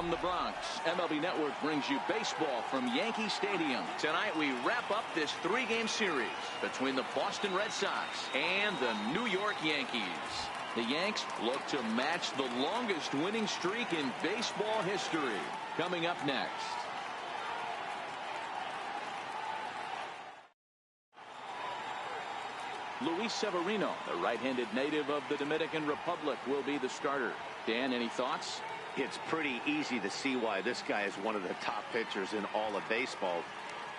From the Bronx, MLB Network brings you baseball from Yankee Stadium. Tonight we wrap up this three-game series between the Boston Red Sox and the New York Yankees. The Yanks look to match the longest winning streak in baseball history. Coming up next. Luis Severino, the right-handed native of the Dominican Republic, will be the starter. Dan, any thoughts? It's pretty easy to see why this guy is one of the top pitchers in all of baseball.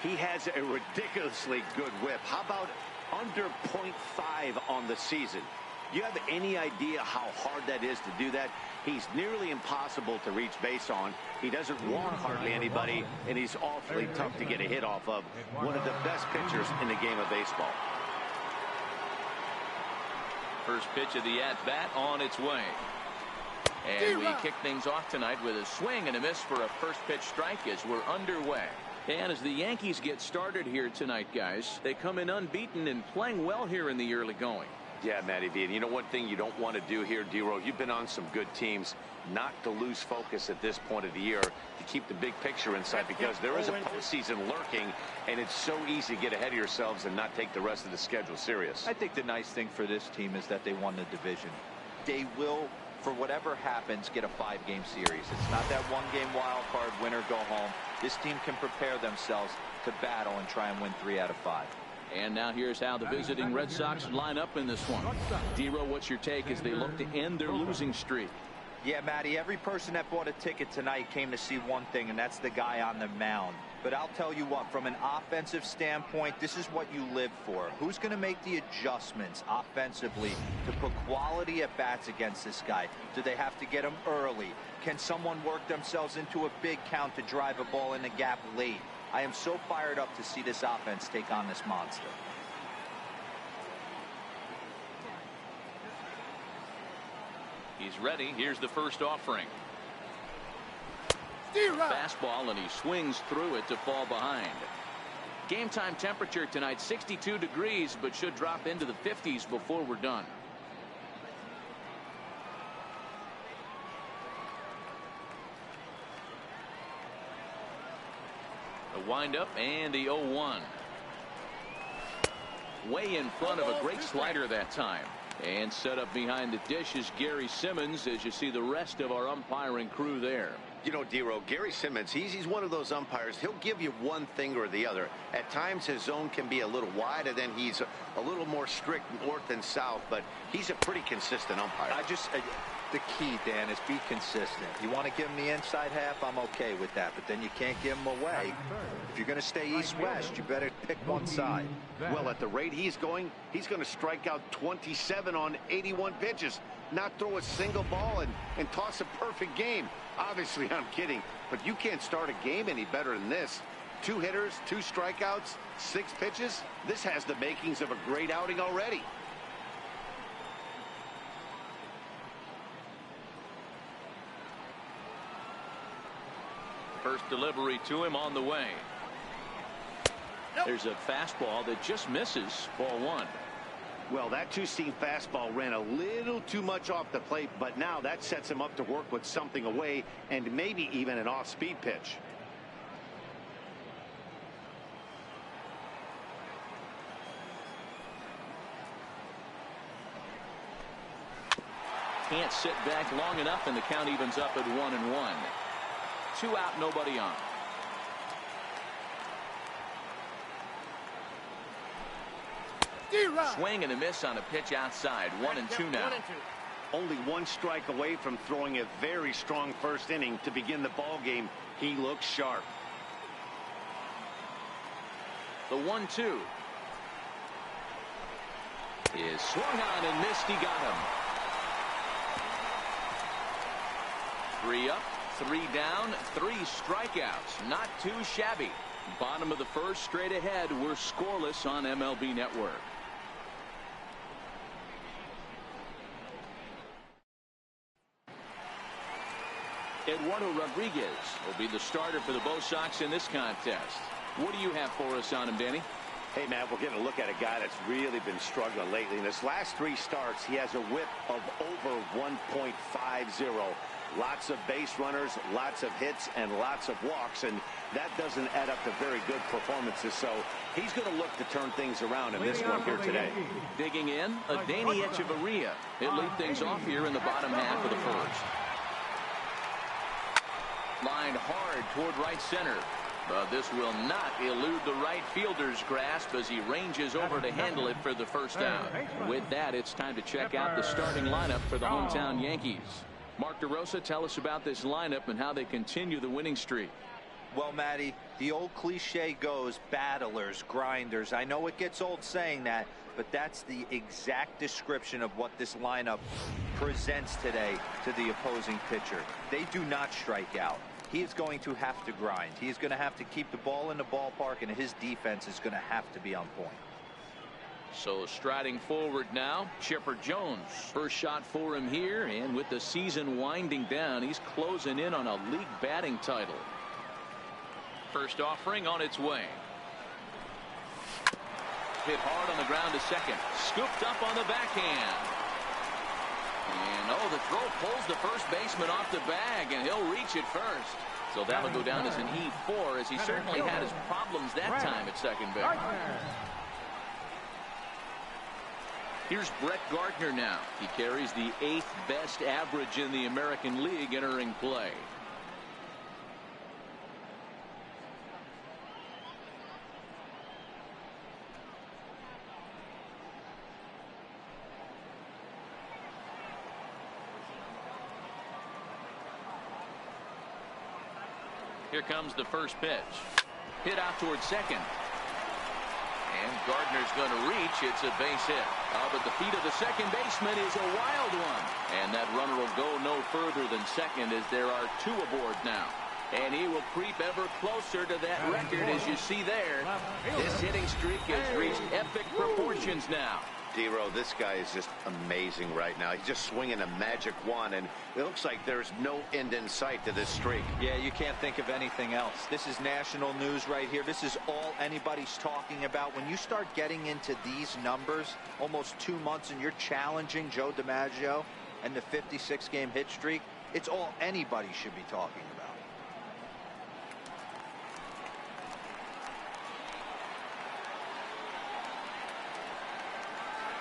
He has a ridiculously good whip. How about under .5 on the season? You have any idea how hard that is to do that? He's nearly impossible to reach base on. He doesn't walk hardly anybody, and he's awfully tough to get a hit off of. One of the best pitchers in the game of baseball. First pitch of the at-bat on its way. And we kick things off tonight with a swing and a miss for a first pitch strike as we're underway. And as the Yankees get started here tonight, guys, they come in unbeaten and playing well here in the early going. Yeah, Matty V. And you know one thing you don't want to do here, D-Row, you've been on some good teams, not to lose focus at this point of the year, to keep the big picture inside, because there is a postseason lurking, and it's so easy to get ahead of yourselves and not take the rest of the schedule serious. I think the nice thing for this team is that they won the division. They will, for whatever happens, get a 5-game series. It's not that one-game wild card, win or go home. This team can prepare themselves to battle and try and win 3 out of 5. And now here's how the visiting Red Sox line up in this one. D-Row, what's your take as they look to end their losing streak? Yeah, Matty, every person that bought a ticket tonight came to see one thing, and that's the guy on the mound. But I'll tell you what, from an offensive standpoint, this is what you live for. Who's going to make the adjustments offensively to put quality at bats against this guy? Do they have to get him early? Can someone work themselves into a big count to drive a ball in the gap late? I am so fired up to see this offense take on this monster. He's ready. Here's the first offering. Fastball, and he swings through it to fall behind. Game time temperature tonight 62 degrees, but should drop into the 50s before we're done. The windup and the 0-1. Way in front of a great slider that time. And set up behind the dish is Gary Simmons, as you see the rest of our umpiring crew there. You know, D-Row, Gary Simmons, he's one of those umpires. He'll give you one thing or the other. At times his zone can be a little wide, and then he's a little more strict north and south, but he's a pretty consistent umpire. The key, Dan, is be consistent. You want to give him the inside half, I'm okay with that, but then you can't give him away. If you're going to stay east-west, you better pick one side. Well, at the rate he's going to strike out 27 on 81 pitches, not throw a single ball, and toss a perfect game. Obviously, I'm kidding, but you can't start a game any better than this. 2 hitters, 2 strikeouts, 6 pitches. This has the makings of a great outing already. First delivery to him on the way. There's a fastball that just misses. Ball 1. Well, that two-seam fastball ran a little too much off the plate, but now that sets him up to work with something away and maybe even an off-speed pitch. Can't sit back long enough, and the count evens up at 1-1. 2 out, nobody on. Swing and a miss on a pitch outside. 1-2 now. Only 1 strike away from throwing a very strong first inning to begin the ball game. He looks sharp. The 1-2 is swung on and missed. He got him. 3 up, 3 down, 3 strikeouts. Not too shabby. Bottom of the first, straight ahead. We're scoreless on MLB Network. Eduardo Rodriguez will be the starter for the Bo Sox in this contest. What do you have for us on him, Danny? Hey, Matt, we're getting a look at a guy that's really been struggling lately. In his last 3 starts, he has a whip of over 1.50. Lots of base runners, lots of hits, and lots of walks, and that doesn't add up to very good performances. So he's going to look to turn things around in this one here today. Digging in, LATINOHEAt7799's. He'll lead things off here in the bottom half of the first. Lined hard toward right center. But this will not elude the right fielder's grasp as he ranges over to handle it for the first down. With that, it's time to check out the starting lineup for the hometown Yankees. Mark DeRosa, tell us about this lineup and how they continue the winning streak. Well, Matty, the old cliche goes, battlers, grinders. I know it gets old saying that, but that's the exact description of what this lineup presents today to the opposing pitcher. They do not strike out. He is going to have to grind. He is going to have to keep the ball in the ballpark, and his defense is going to have to be on point. So striding forward now, Chipper Jones. First shot for him here, and with the season winding down, he's closing in on a league batting title. First offering on its way. Hit hard on the ground to second. Scooped up on the backhand. And the throw pulls the first baseman off the bag, and he'll reach it first. So that'll go down as an E4, as he certainly had his problems that time at second base. Here's Brett Gardner now. He carries the 8th best average in the American League entering play. Here comes the first pitch. Hit out towards second. And Gardner's going to reach. It's a base hit. But the feet of the second baseman is a wild one. And that runner will go no further than second, as there are 2 aboard now. And he will creep ever closer to that record, as you see there. This hitting streak has reached epic proportions now. D-Row, this guy is just amazing right now. He's just swinging a magic wand, and it looks like there's no end in sight to this streak. Yeah, you can't think of anything else. This is national news right here. This is all anybody's talking about. When you start getting into these numbers, almost 2 months, and you're challenging Joe DiMaggio and the 56-game hit streak, it's all anybody should be talking about.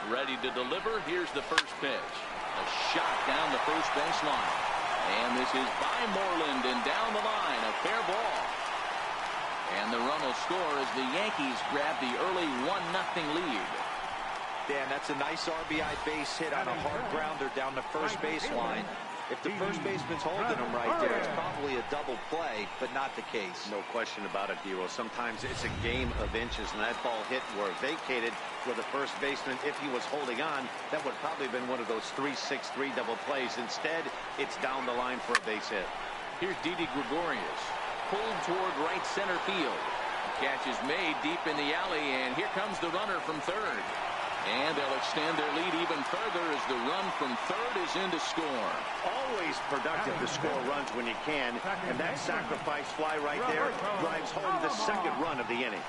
Ready to deliver. Here's the first pitch. A shot down the first baseline. And this is by Moreland, and down the line, a fair ball. And the run will score as the Yankees grab the early 1-0 lead. Dan, that's a nice RBI base hit on a hard grounder down the first baseline. If the first baseman's holding him right there, it's probably a double play, but not the case. No question about it, D-Row. Sometimes it's a game of inches, and that ball hit were vacated for the first baseman. If he was holding on, that would probably have been one of those 3-6-3 double plays. Instead, it's down the line for a base hit. Here's Didi Gregorius, pulled toward right center field. The catch is made deep in the alley, and here comes the runner from third. And they'll extend their lead even further as the run from third is in to score. Always productive to score runs when you can, and that sacrifice fly right there drives home the second run of the inning.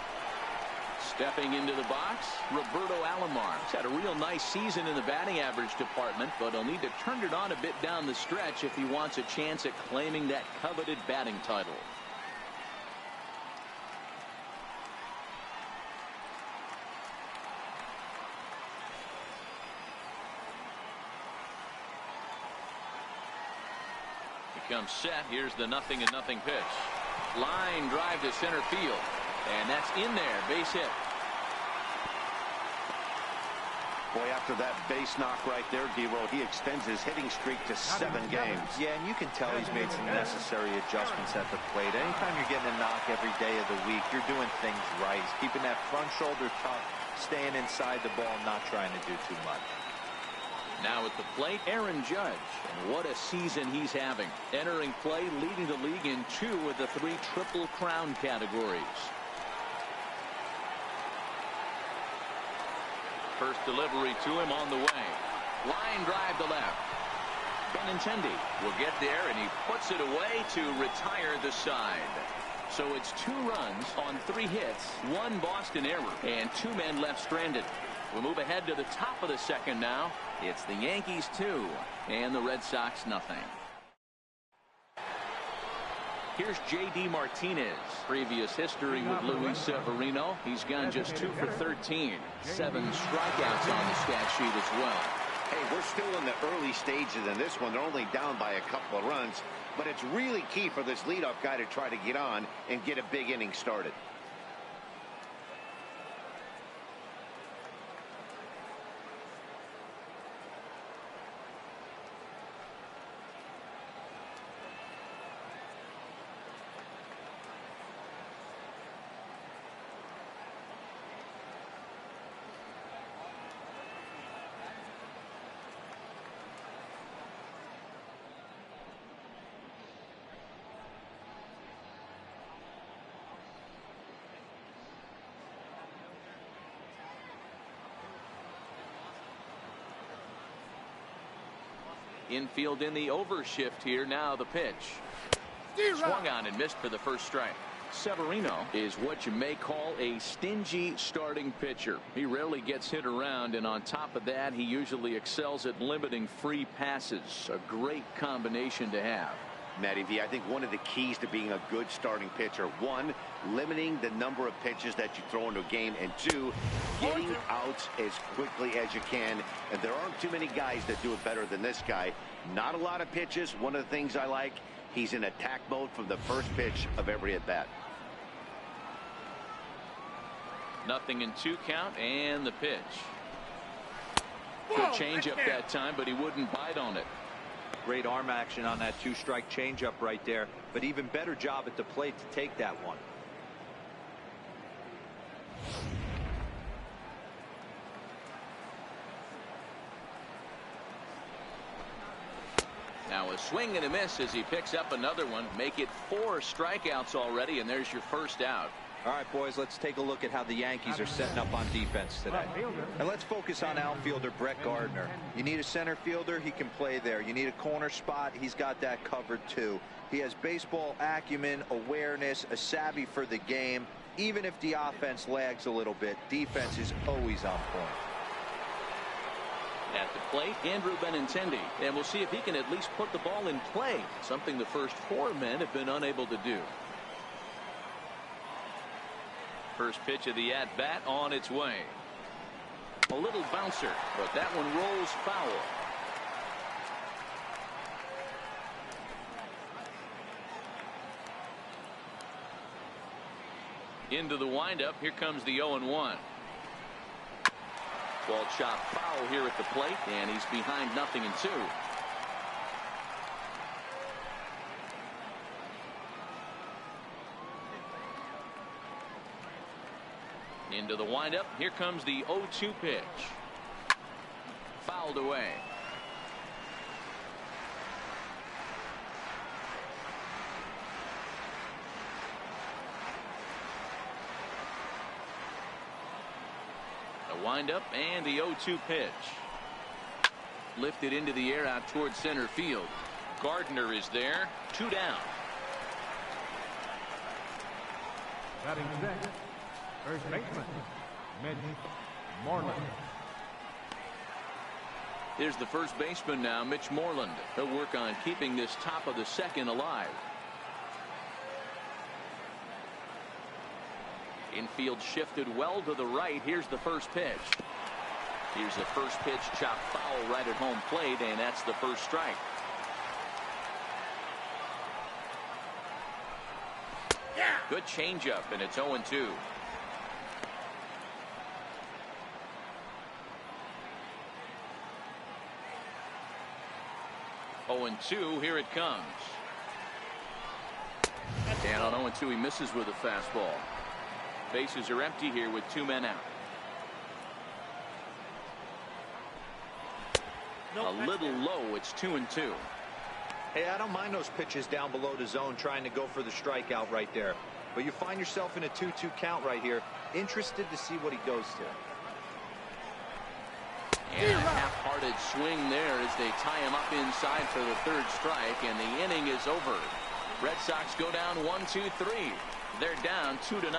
Stepping into the box, Roberto Alomar. He's had a real nice season in the batting average department, but he'll need to turn it on a bit down the stretch if he wants a chance at claiming that coveted batting title. Comes set. Here's the 0-0 pitch. Line drive to center field, and that's in there. Base hit. Boy, after that base knock right there, D-Row, he extends his hitting streak to 7 games. Yeah, and you can tell he's made some necessary adjustments at the plate. Anytime you're getting a knock every day of the week, you're doing things right. He's keeping that front shoulder tucked, staying inside the ball, not trying to do too much. Now at the plate, Aaron Judge. And what a season he's having. Entering play, leading the league in 2 of the 3 Triple Crown categories. First delivery to him on the way. Line drive to left. Benintendi will get there, and he puts it away to retire the side. So it's 2 runs on 3 hits, 1 Boston error, and 2 men left stranded. We'll move ahead to the top of the second now. It's the Yankees 2 and the Red Sox 0. Here's J.D. Martinez. Previous history with Luis Severino. He's gone just 2 for 13. 7 strikeouts on the stat sheet as well. Hey, we're still in the early stages in this one. They're only down by a couple of runs, but it's really key for this leadoff guy to try to get on and get a big inning started. Infield in the overshift here. Now the pitch. Swung on and missed for the first strike. Severino is what you may call a stingy starting pitcher. He rarely gets hit around, and on top of that, he usually excels at limiting free passes. A great combination to have. Matty V, I think one of the keys to being a good starting pitcher, 1, limiting the number of pitches that you throw into a game, and 2, getting outs as quickly as you can. And there aren't too many guys that do it better than this guy. Not a lot of pitches. One of the things I like, he's in attack mode from the first pitch of every at bat. 0-2 count, and the pitch. Good changeup that time, but he wouldn't bite on it. Great arm action on that 2-strike changeup right there, but even better job at the plate to take that one. Now a swing and a miss as he picks up another one. Make it 4 strikeouts already, and there's your first out. All right, boys, let's take a look at how the Yankees are setting up on defense today. And let's focus on outfielder Brett Gardner. You need a center fielder, he can play there. You need a corner spot, he's got that covered too. He has baseball acumen, awareness, a savvy for the game. Even if the offense lags a little bit, defense is always on point. At the plate, Andrew Benintendi, and we'll see if he can at least put the ball in play, something the first 4 men have been unable to do. First pitch of the at-bat on its way. A little bouncer, but that one rolls foul. Into the windup. Here comes the 0-1. Ball chopped foul here at the plate, and he's behind 0-2. Into the windup. Here comes the 0-2 pitch. Fouled away. The windup and the 0-2 pitch. Lifted into the air out towards center field. Gardner is there. 2 down. Batting next, first baseman, Mitch Moreland. Here's the first baseman now, Mitch Moreland. He'll work on keeping this top of the second alive. Infield shifted well to the right. Here's the first pitch. Here's the first pitch chopped foul right at home plate, and that's the first strike. Good changeup, and it's 0-2. Here it comes. And on 0-2, he misses with a fastball. Bases are empty here with 2 men out. A little low. It's 2-2. Hey, I don't mind those pitches down below the zone trying to go for the strikeout right there. But you find yourself in a 2-2 count right here. Interested to see what he goes to. And a half-hearted swing there as they tie him up inside for the 3rd strike, and the inning is over. Red Sox go down 1-2-3. They're down 2-0.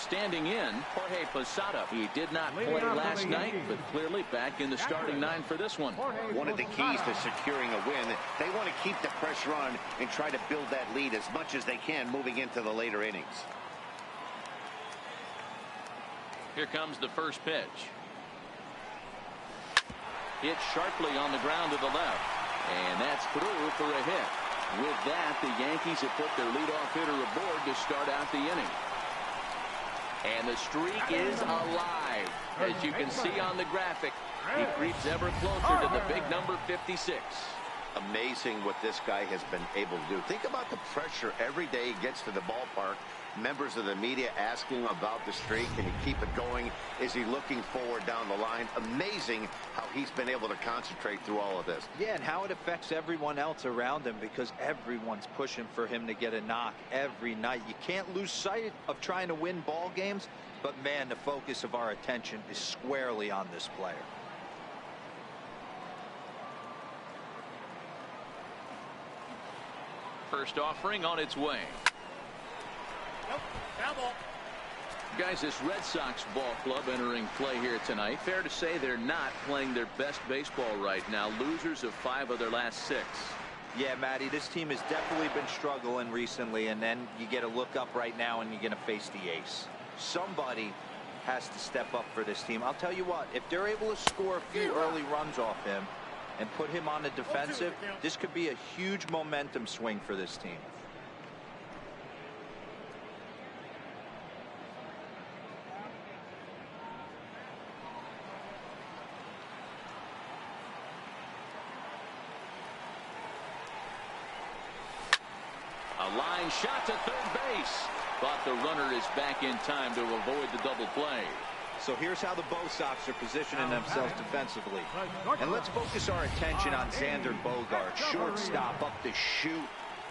standing in, Jorge Posada. He did not play last night, but clearly back in the starting 9 for this one. One of the keys to securing a win, they want to keep the pressure on and try to build that lead as much as they can moving into the later innings. Here comes the first pitch. Hit sharply on the ground to the left. And that's through for a hit. With that, the Yankees have put their leadoff hitter aboard to start out the inning. And the streak is alive. As you can see on the graphic, he creeps ever closer to the big number 56. Amazing what this guy has been able to do. Think about the pressure every day he gets to the ballpark. Members of the media asking about the streak. Can he keep it going? Is he looking forward down the line? Amazing how he's been able to concentrate through all of this. Yeah, and how it affects everyone else around him, because everyone's pushing for him to get a knock every night. You can't lose sight of trying to win ball games, but man, the focus of our attention is squarely on this player. First offering on its way. Guys, this Red Sox ball club entering play here tonight. Fair to say they're not playing their best baseball right now. Losers of 5 of their last 6. Yeah, Matty, this team has definitely been struggling recently, and then you get a look up right now and you're going to face the ace. Somebody has to step up for this team. I'll tell you what, if they're able to score a few early runs off him and put him on the defensive, this could be a huge momentum swing for this team. A line shot to third base. But the runner is back in time to avoid the double play. So here's how the Bo Sox are positioning themselves defensively. And let's focus our attention on Xander Bogaerts, shortstop, up the chute.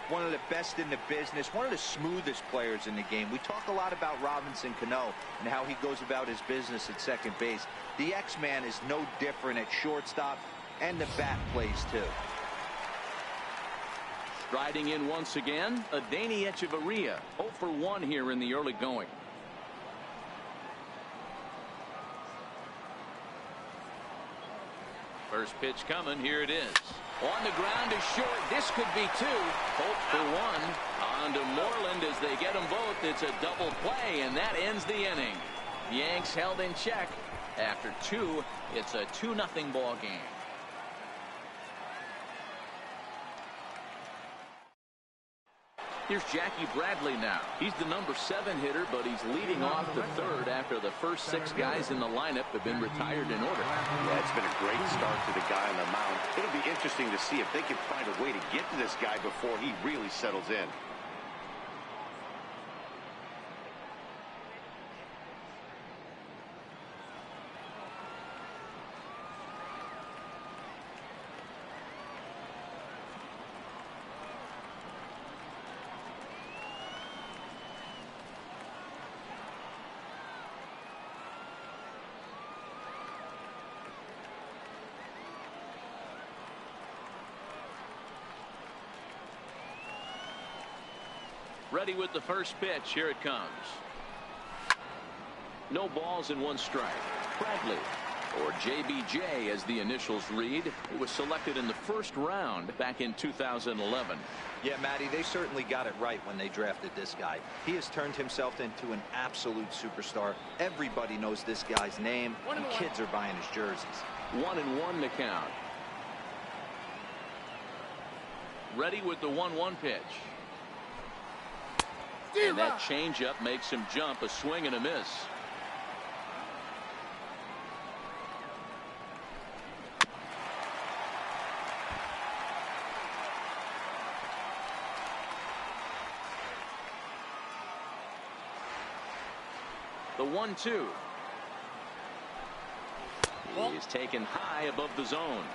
One of the best in the business, one of the smoothest players in the game. We talk a lot about Robinson Cano and how he goes about his business at second base. The X-Man is no different at shortstop, and the bat plays too. Striding in once again, LATINOHEAt7799's 0 for 1 here in the early going. First pitch coming. Here it is. On the ground is short. This could be 2. Hope for 1. On to Moreland as they get them both. It's a double play, and that ends the inning. The Yanks held in check. After 2, it's a 2-0 ball game. Here's Jackie Bradley now. He's the number 7 hitter, but he's leading off the 3rd after the first 6 guys in the lineup have been retired in order. Yeah, it's been a great start to the guy on the mound. It'll be interesting to see if they can find a way to get to this guy before he really settles in. Ready with the first pitch. Here it comes. No balls and 1 strike. Bradley, or JBJ as the initials read, he was selected in the 1st round back in 2011. Yeah, Matty, they certainly got it right when they drafted this guy. He has turned himself into an absolute superstar. Everybody knows this guy's name, and kids are buying his jerseys. 1-1 to count. Ready with the 1-1 pitch. And that changeup makes him jump. A swing and a miss. The 1-2. He is taken high above the zone.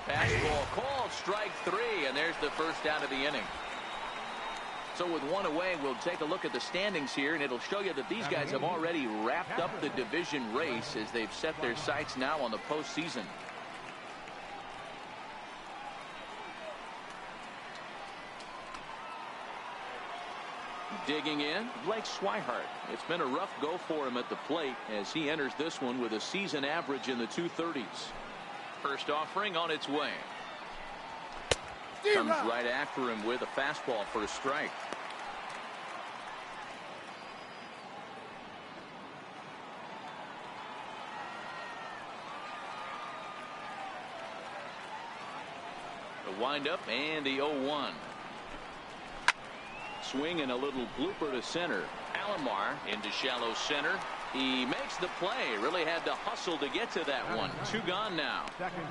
Fastball called, strike 3, and there's the first out of the inning. So with 1 away, we'll take a look at the standings here, and it'll show you that these guys have already wrapped up the division race as they've set their sights now on the postseason. Digging in, Blake Swihart. It's been a rough go for him at the plate as he enters this one with a season average in the 230s. First offering on its way. Comes right after him with a fastball for a strike. The windup and the 0-1. Swing and a little blooper to center. Alomar into shallow center. He makes the play. Really had to hustle to get to that one. 2 gone now.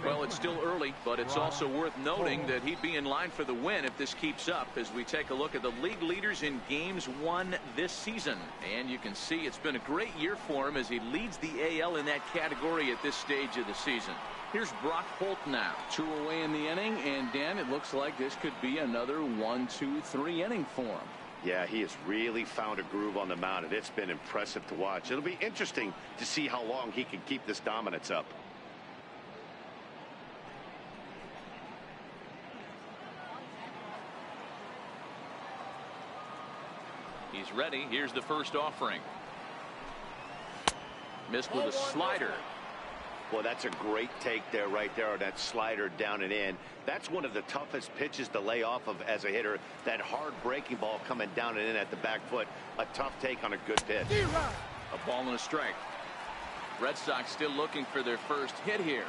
Well, it's still early, but it's also worth noting that he'd be in line for the win if this keeps up as we take a look at the league leaders in games won this season. And you can see it's been a great year for him as he leads the AL in that category at this stage of the season. Here's Brock Holt now. 2 away in the inning, and Dan, it looks like this could be another 1, 2, 3 inning for him. Yeah, he has really found a groove on the mound, and it's been impressive to watch. It'll be interesting to see how long he can keep this dominance up. He's ready. Here's the first offering. Missed with a slider. Well, that's a great take there, right there, on that slider down and in. That's one of the toughest pitches to lay off of as a hitter. That hard breaking ball coming down and in at the back foot. A tough take on a good pitch. A ball and a strike. Red Sox still looking for their first hit here.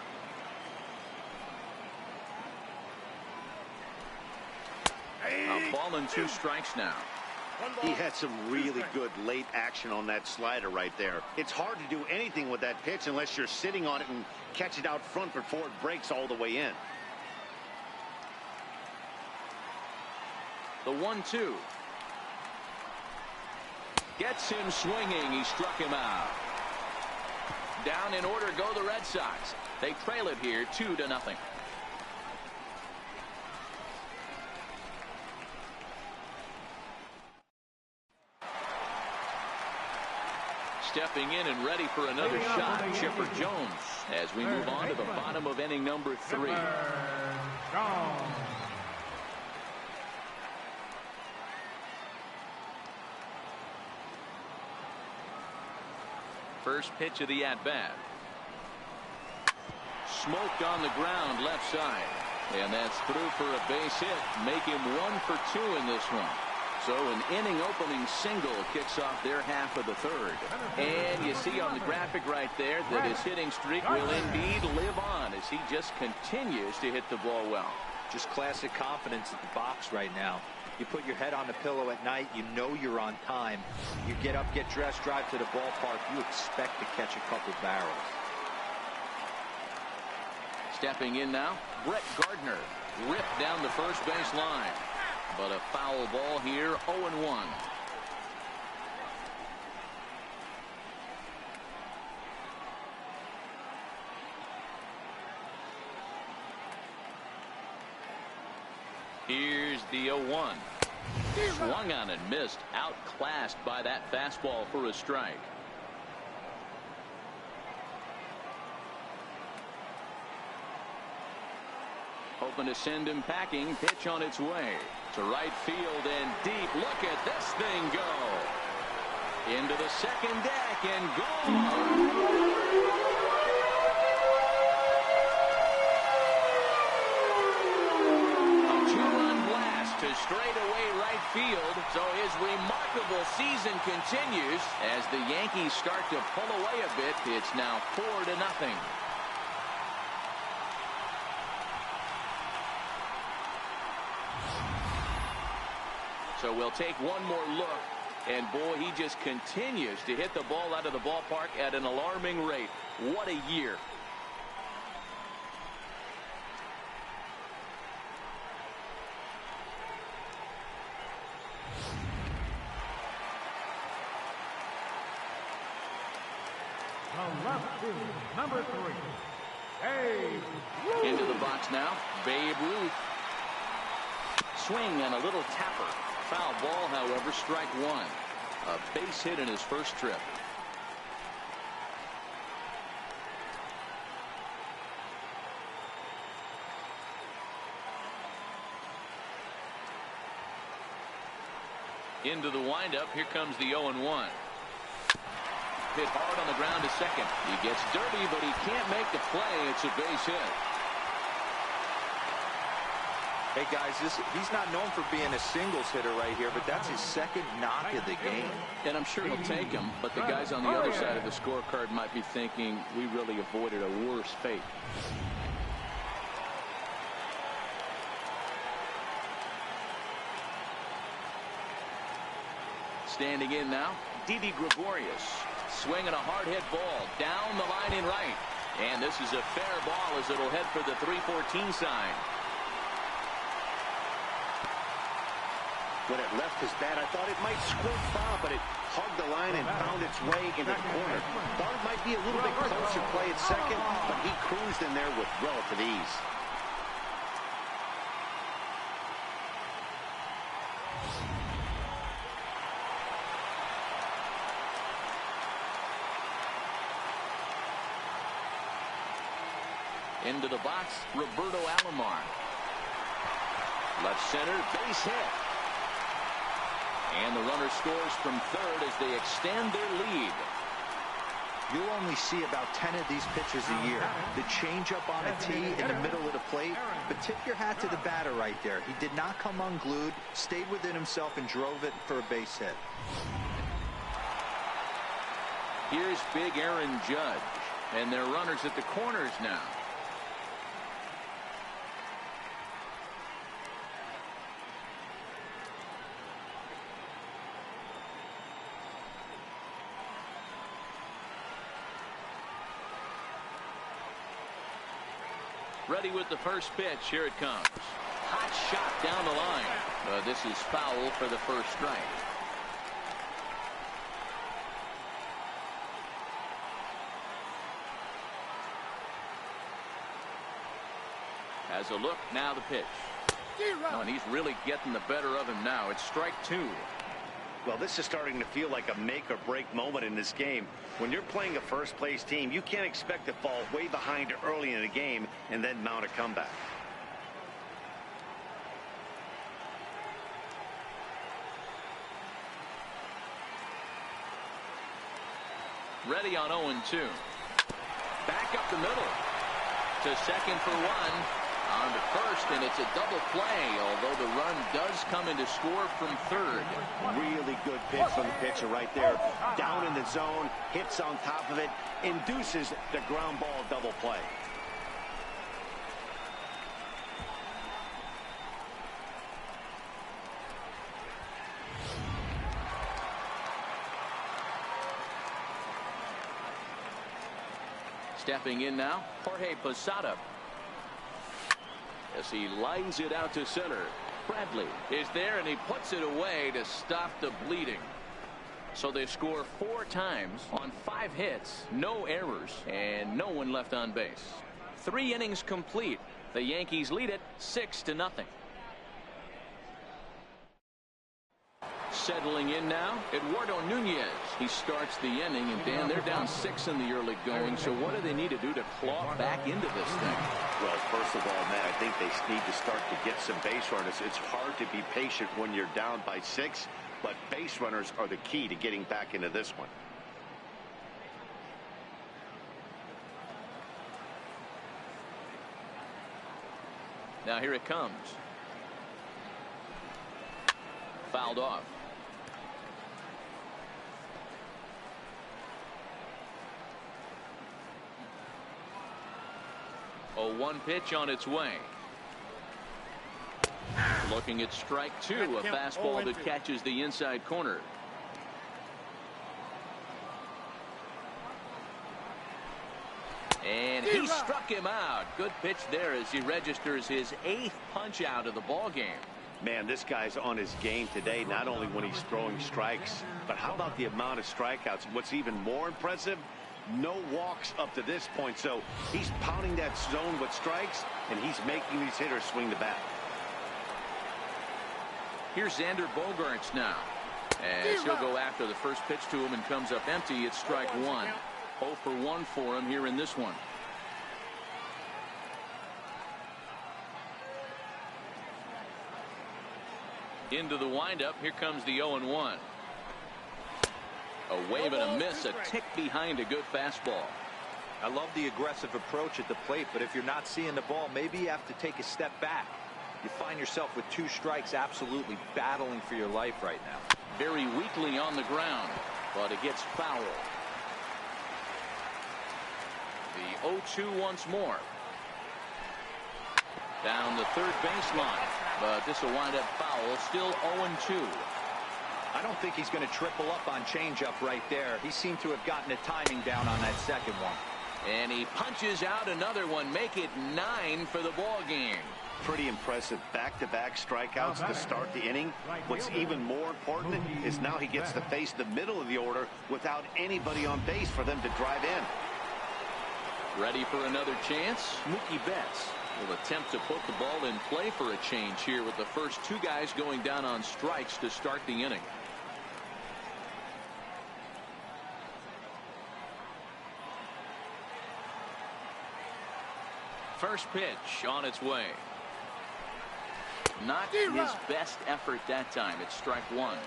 A ball and 2 strikes now. He had some really good late action on that slider right there. It's hard to do anything with that pitch unless you're sitting on it and catch it out front before it breaks all the way in. The 1-2. Gets him swinging. He struck him out. Down in order go the Red Sox. They trail it here 2-0. Stepping in and ready for another shot, Chipper Jones, as we move on to the bottom of inning number 3. First pitch of the at-bat. Smoked on the ground left side. And that's through for a base hit. Make him 1 for 2 in this one. So an inning opening single kicks off their half of the 3rd. And you see on the graphic right there that his hitting streak will indeed live on as he just continues to hit the ball well. Just classic confidence at the box right now. You put your head on the pillow at night, you know you're on time. You get up, get dressed, drive to the ballpark, you expect to catch a couple barrels. Stepping in now, Brett Gardner. Ripped down the first base line. But a foul ball here, 0-1. Here's the 0-1. Swung on and missed. Outclassed by that fastball for a strike. Hoping to send him packing. Pitch on its way to right field and deep. Look at this thing go. Into the second deck and gone. A 2-run blast to straightaway right field. So his remarkable season continues as the Yankees start to pull away a bit. It's now 4-0. So we'll take one more look, and boy, he just continues to hit the ball out of the ballpark at an alarming rate. What a year. The left field, number 3, Babe Ruth. Into the box now, Babe Ruth. Swing and a little tapper. Foul ball, however, strike 1. A base hit in his first trip. Into the windup. Here comes the 0-1. Hit hard on the ground to second. He gets dirty, but he can't make the play. It's a base hit. Hey, guys, he's not known for being a singles hitter right here, but that's his second knock of the game. And I'm sure he'll take him, but the guys on the other side of the scorecard might be thinking we really avoided a worse fate. Standing in now, Didi Gregorius. Swinging a hard hit ball down the line in right. And this is a fair ball as it'll head for the 3-14 sign. When it left his bat, I thought it might squirt foul, but it hugged the line and found its way into the corner. Thought it might be a little bit closer play at second, but he cruised in there with relative ease. Into the box, Roberto Alomar. Left center, base hit. And the runner scores from third as they extend their lead. You'll only see about 10 of these pitches a year. The changeup on a tee in the middle of the plate. But tip your hat to the batter right there. He did not come unglued, stayed within himself, and drove it for a base hit. Here's big Aaron Judge. And they're runners at the corners now. Ready with the first pitch. Here it comes. Hot shot down the line. This is foul for the first strike. Has a look. Now the pitch. Oh, and he's really getting the better of him now. It's strike two. Well, this is starting to feel like a make-or-break moment in this game. When you're playing a first-place team, you can't expect to fall way behind early in the game and then mount a comeback. Ready on 0-2. Back up the middle. To second for one. On to first, and it's a double play, although the run does come in to score from third. Really good pitch from the pitcher right there. Down in the zone, hits on top of it, induces the ground ball double play. Stepping in now, Jorge Posada. As he lines it out to center. Bradley is there, and he puts it away to stop the bleeding. So they score 4 times on 5 hits, no errors, and no one left on base. 3 innings complete. The Yankees lead it 6-0. Settling in now, Eduardo Nunez. He starts the inning, and Dan, they're down 6 in the early going, so what do they need to do to claw back into this thing? Well, first of all, Matt, I think they need to start to get some base runners. It's hard to be patient when you're down by 6, but base runners are the key to getting back into this one. Now here it comes. Fouled off. 0-1 pitch on its way. Looking at strike 2, a fastball that catches the inside corner. And he struck him out. Good pitch there as he registers his 8th punch out of the ball game. Man, this guy's on his game today, not only when he's throwing strikes, but how about the amount of strikeouts? What's even more impressive, no walks up to this point. So he's pounding that zone with strikes, and he's making these hitters swing the bat. Here's Xander Bogaerts now. As he'll go after the first pitch to him and comes up empty. It's strike 1. 0 for 1 for him here in this one. Into the windup. Here comes the 0-1. A wave and a miss, a tick behind a good fastball. I love the aggressive approach at the plate, but if you're not seeing the ball, maybe you have to take a step back. You find yourself with 2 strikes, absolutely battling for your life right now. Very weakly on the ground, but it gets foul. The 0-2 once more. Down the third baseline, but this will wind up foul. Still 0-2. I don't think he's going to triple up on changeup right there. He seemed to have gotten the timing down on that second one. And he punches out another one. Make it 9 for the ball game. Pretty impressive back-to-back strikeouts to start the inning. What's even more important is now he gets to face the middle of the order without anybody on base for them to drive in. Ready for another chance? Mookie Betts will attempt to put the ball in play for a change here with the first 2 guys going down on strikes to start the inning. First pitch on its way. Not his best effort that time. It's strike 1.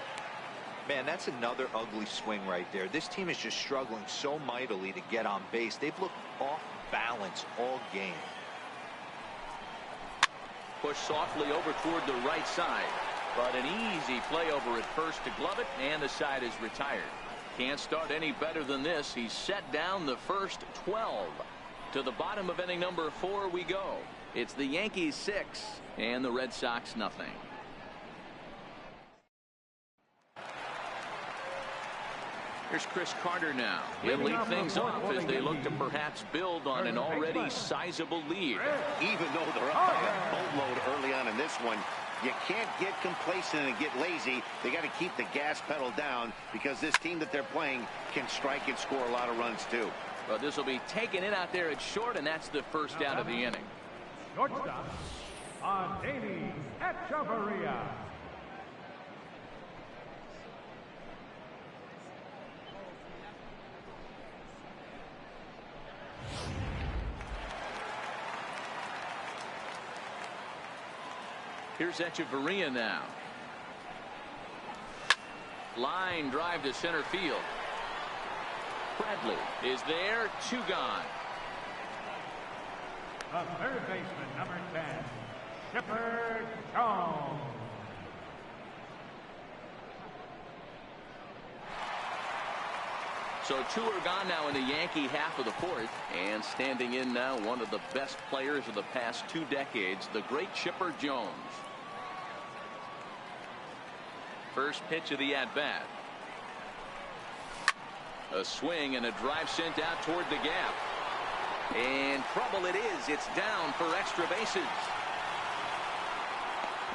Man, that's another ugly swing right there. This team is just struggling so mightily to get on base. They've looked off balance all game. Push softly over toward the right side, but an easy play over at first to glove it, and the side is retired. Can't start any better than this. He's set down the first 12. To the bottom of inning number 4 we go. It's the Yankees 6 and the Red Sox nothing. Here's Chris Carter now. He'll lead things off as they look to perhaps build on an already sizable lead. Even though they're up by a boatload early on in this one, you can't get complacent and get lazy. They got to keep the gas pedal down because this team that they're playing can strike and score a lot of runs too. Well, this will be taken in out there at short, and that's the first out of the inning. Shortstop, LATINOHEAt7799's. Here's Echeverria now. Line drive to center field. Bradley is there. 2 gone. The third baseman, number 10, Chipper Jones. So 2 are gone now in the Yankee half of the 4th, and standing in now one of the best players of the past 2 decades, the great Chipper Jones. First pitch of the at-bat. A swing and a drive sent out toward the gap. And trouble it is. It's down for extra bases.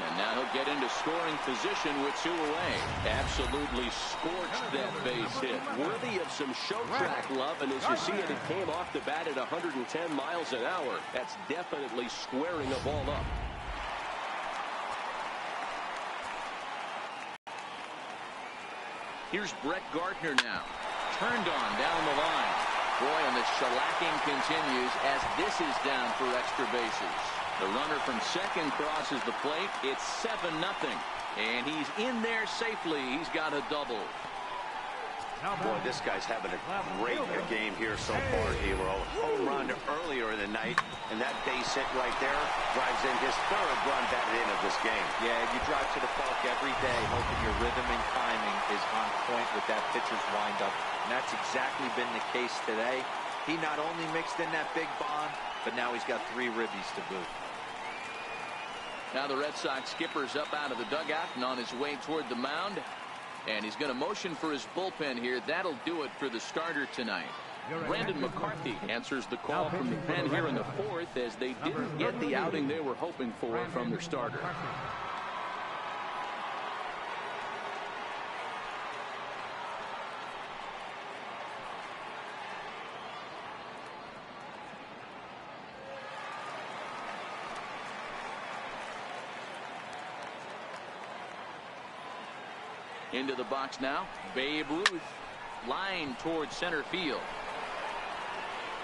And now he'll get into scoring position with 2 away. Absolutely scorched that base hit. Worthy of some show track love, and as you see it, it came off the bat at 110 miles an hour. That's definitely squaring a ball up. Here's Brett Gardner now. Turned on down the line. Boy, and the shellacking continues as this is down for extra bases. The runner from second crosses the plate. It's 7-0. And he's in there safely. He's got a double. Boy, this guy's having a great game here so far, Hero. Home run earlier in the night, and that base hit right there drives in his 3rd run batted in of this game. Yeah, you drive to the park every day hoping your rhythm and timing is on point with that pitcher's windup, and that's exactly been the case today. He not only mixed in that big bomb, but now he's got 3 ribbies to boot. Now the Red Sox skipper's up out of the dugout and on his way toward the mound. And he's going to motion for his bullpen here. That'll do it for the starter tonight. Brandon McCarthy answers the call from the pen here in the 4th as they didn't get the outing they were hoping for from their starter. Into the box now, Babe Ruth. Line towards center field.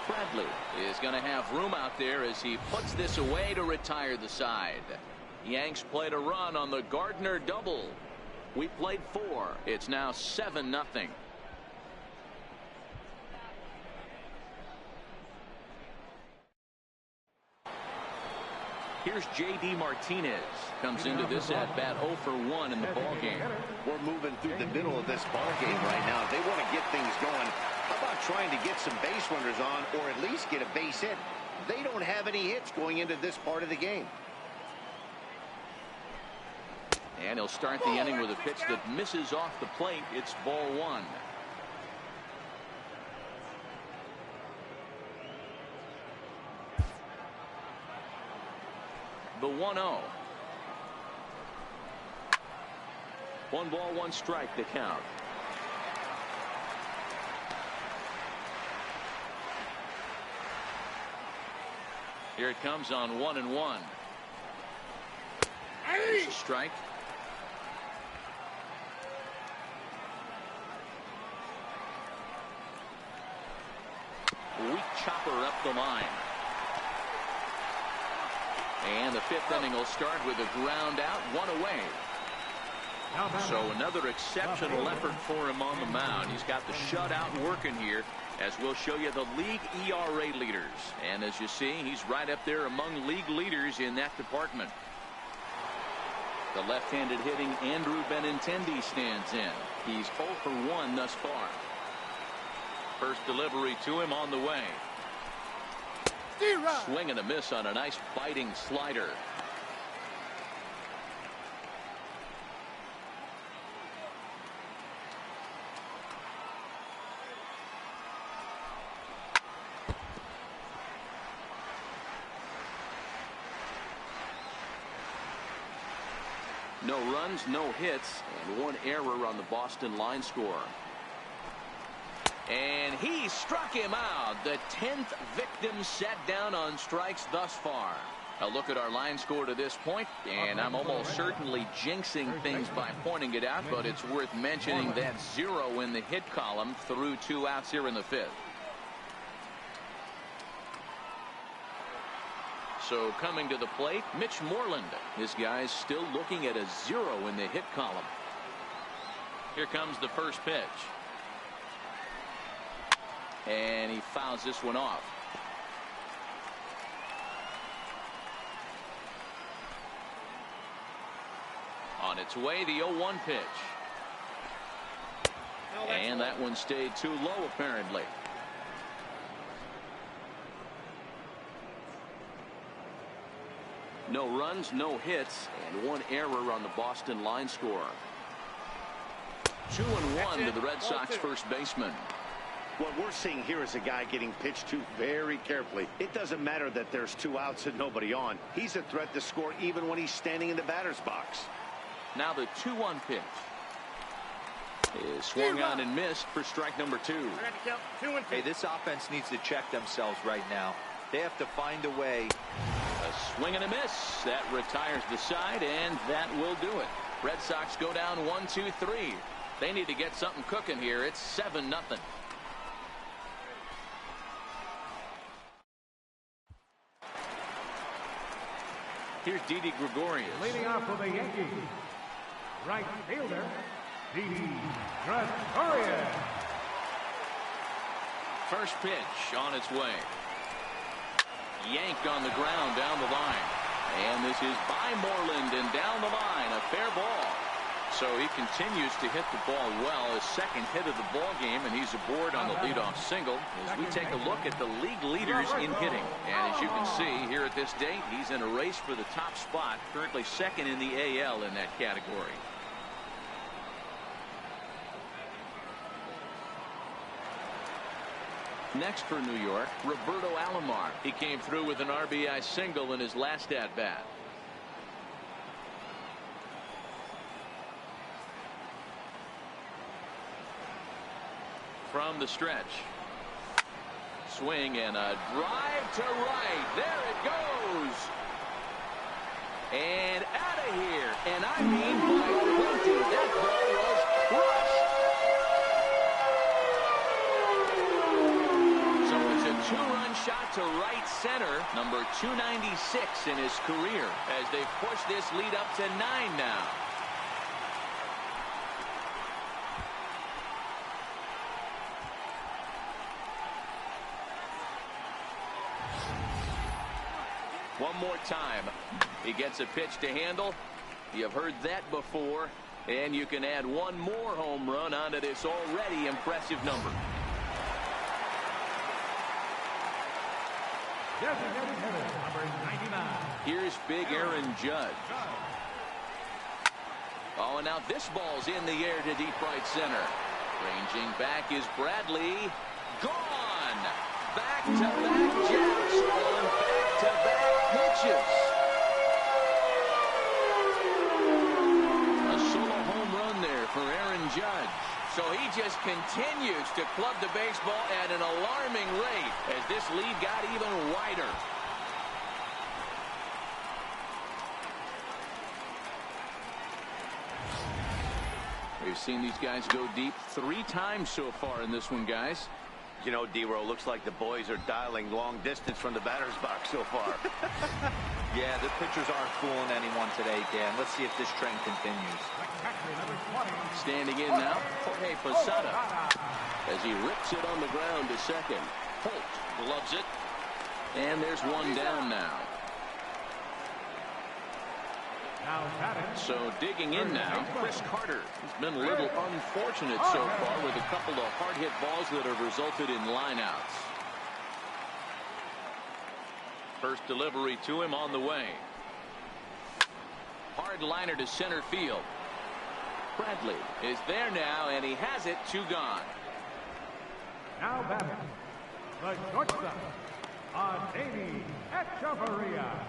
Bradley is going to have room out there as he puts this away to retire the side. Yanks played a run on the Gardner double. We played 4. It's now 7-0. Here's J.D. Martinez. Comes into this at bat 0 for 1 in the ball game. We're moving through the middle of this ball game right now. They want to get things going. How about trying to get some base runners on, or at least get a base hit? They don't have any hits going into this part of the game. And he'll start the inning with a pitch that misses off the plate. It's ball 1. The 1-0. 1 ball, 1 strike to count. Here it comes on 1-1. There's a strike. Weak chopper up the line. And the 5th inning will start with a ground out, 1 away. So another exceptional effort for him on the mound. He's got the shutout working here, as we'll show you the league ERA leaders. And as you see, he's right up there among league leaders in that department. The left-handed hitting Andrew Benintendi stands in. He's 0 for 1 thus far. First delivery to him on the way. Swing and a miss on a nice biting slider. No runs, no hits, and 1 error on the Boston line score. And he struck him out. The 10th victim set down on strikes thus far. A look at our line score to this point, and I'm almost certainly jinxing things by pointing it out, but it's worth mentioning that 0 in the hit column through 2 outs here in the 5th. So coming to the plate, Mitch Moreland. This guy's still looking at a 0 in the hit column. Here comes the first pitch. And he fouls this one off. On its way, the 0-1 pitch. And that one stayed too low, apparently. No runs, no hits, and 1 error on the Boston line score. 2-1 to the Red Sox first baseman. What we're seeing here is a guy getting pitched to very carefully. It doesn't matter that there's 2 outs and nobody on. He's a threat to score even when he's standing in the batter's box. Now the 2-1 pitch is swung on and missed for strike number 2. Hey, this offense needs to check themselves right now. They have to find a way. A swing and a miss. That retires the side, and that will do it. Red Sox go down 1-2-3. They need to get something cooking here. It's 7-0. Here's Didi Gregorius. Leading off for the Yankees, right fielder, Didi Gregorius. First pitch on its way. Yanked on the ground down the line. And this is by Moreland and down the line. A fair ball. So he continues to hit the ball well. His second hit of the ball game, and he's aboard on the leadoff single as we take a look at the league leaders in hitting. And as you can see here at this date, he's in a race for the top spot, currently second in the AL in that category. Next for New York, Roberto Alomar. He came through with an RBI single in his last at-bat. From the stretch. Swing and a drive to right. There it goes. And out of here. And I mean by 20. That ball was crushed. So it's a 2-run shot to right center. Number .296 in his career as they push this lead up to 9 now. One more time. He gets a pitch to handle. You've heard that before. And you can add one more home run onto this already impressive number. Designated hitter, number 99. Here's big Aaron Judge. Oh, and now this ball's in the air to deep right center. Ranging back is Bradley. Gone! Back-to-back jabs on back-to-back pitches. A solo home run there for Aaron Judge. So he just continues to club the baseball at an alarming rate as this lead got even wider. We've seen these guys go deep 3 times so far in this one, guys. You know, D-Row, looks like the boys are dialing long distance from the batter's box so far. Yeah, the pitchers aren't fooling anyone today, Dan. Let's see if this trend continues. Standing in now, Jorge Posada. As he rips it on the ground to second. Holt gloves it. And there's one down now. So digging in now, Chris Carter. He's been a little unfortunate so far with a couple of hard hit balls that have resulted in lineouts. First delivery to him on the way. Hard liner to center field. Bradley is there now, and he has it. 2 gone. Now batting, the shortstop, LATINOHEAt7799's.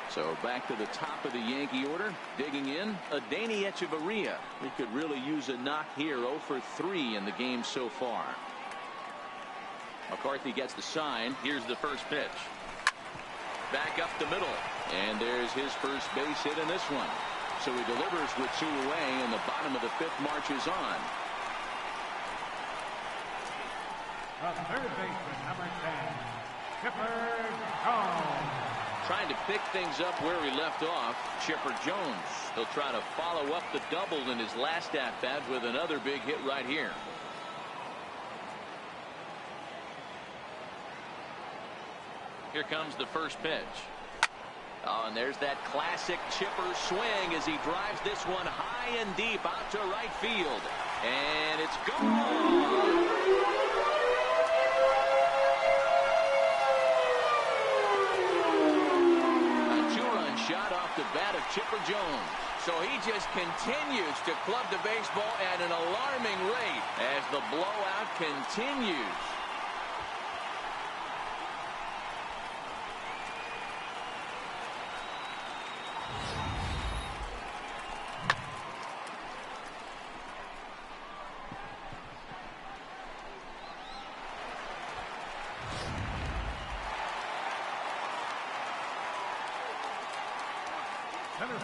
So back to the top of the Yankee order. Digging in, LATINOHEAt7799's. He could really use a knock here. 0 for 3 in the game so far. McCarthy gets the sign. Here's the first pitch. Back up the middle. And there's his first base hit in this one. So he delivers with 2 away, and the bottom of the 5th marches on. The third baseman, number 10, Chipper Jones. Trying to pick things up where he left off, Chipper Jones. He'll try to follow up the double in his last at-bat with another big hit right here. Here comes the first pitch. Oh, and there's that classic Chipper swing as he drives this one high and deep out to right field. And it's gone. A 2-run shot off the bat of Chipper Jones. So he just continues to club the baseball at an alarming rate as the blowout continues.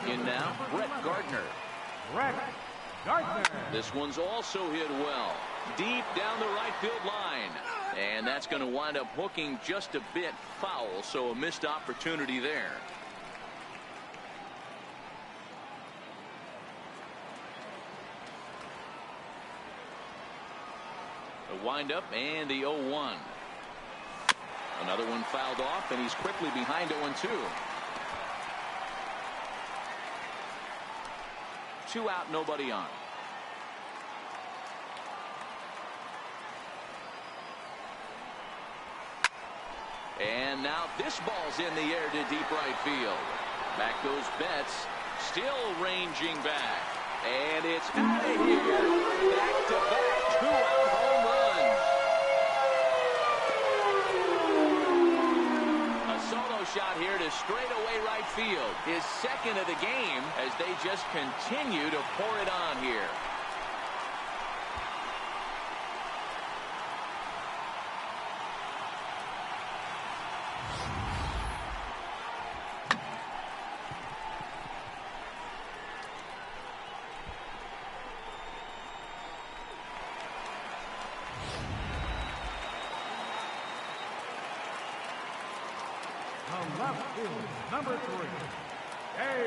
In now, Brett Gardner. This one's also hit well. Deep down the right field line. And that's going to wind up hooking just a bit foul, so a missed opportunity there. The windup and the 0-1. Another one fouled off, and he's quickly behind 0-2. 2 out, nobody on. And now this ball's in the air to deep right field. Back goes Betts, still ranging back. And it's out of here. Back-to-back 2-out home runs. A solo shot here to straightaway right field. His second of the game as they just continue to pour it on here. number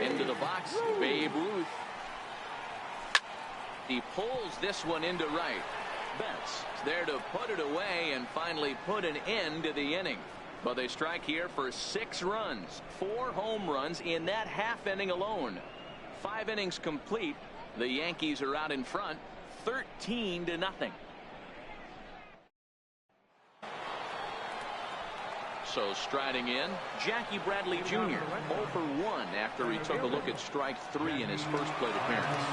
3. Into the box, Babe Ruth. He pulls this one into right. Betts is there to put it away and finally put an end to the inning. But they strike here for 6 runs, 4 home runs in that half inning alone. 5 innings complete. The Yankees are out in front, 13-0. So striding in, Jackie Bradley Jr. 0 for 1 after he took a look at strike 3 in his first plate appearance.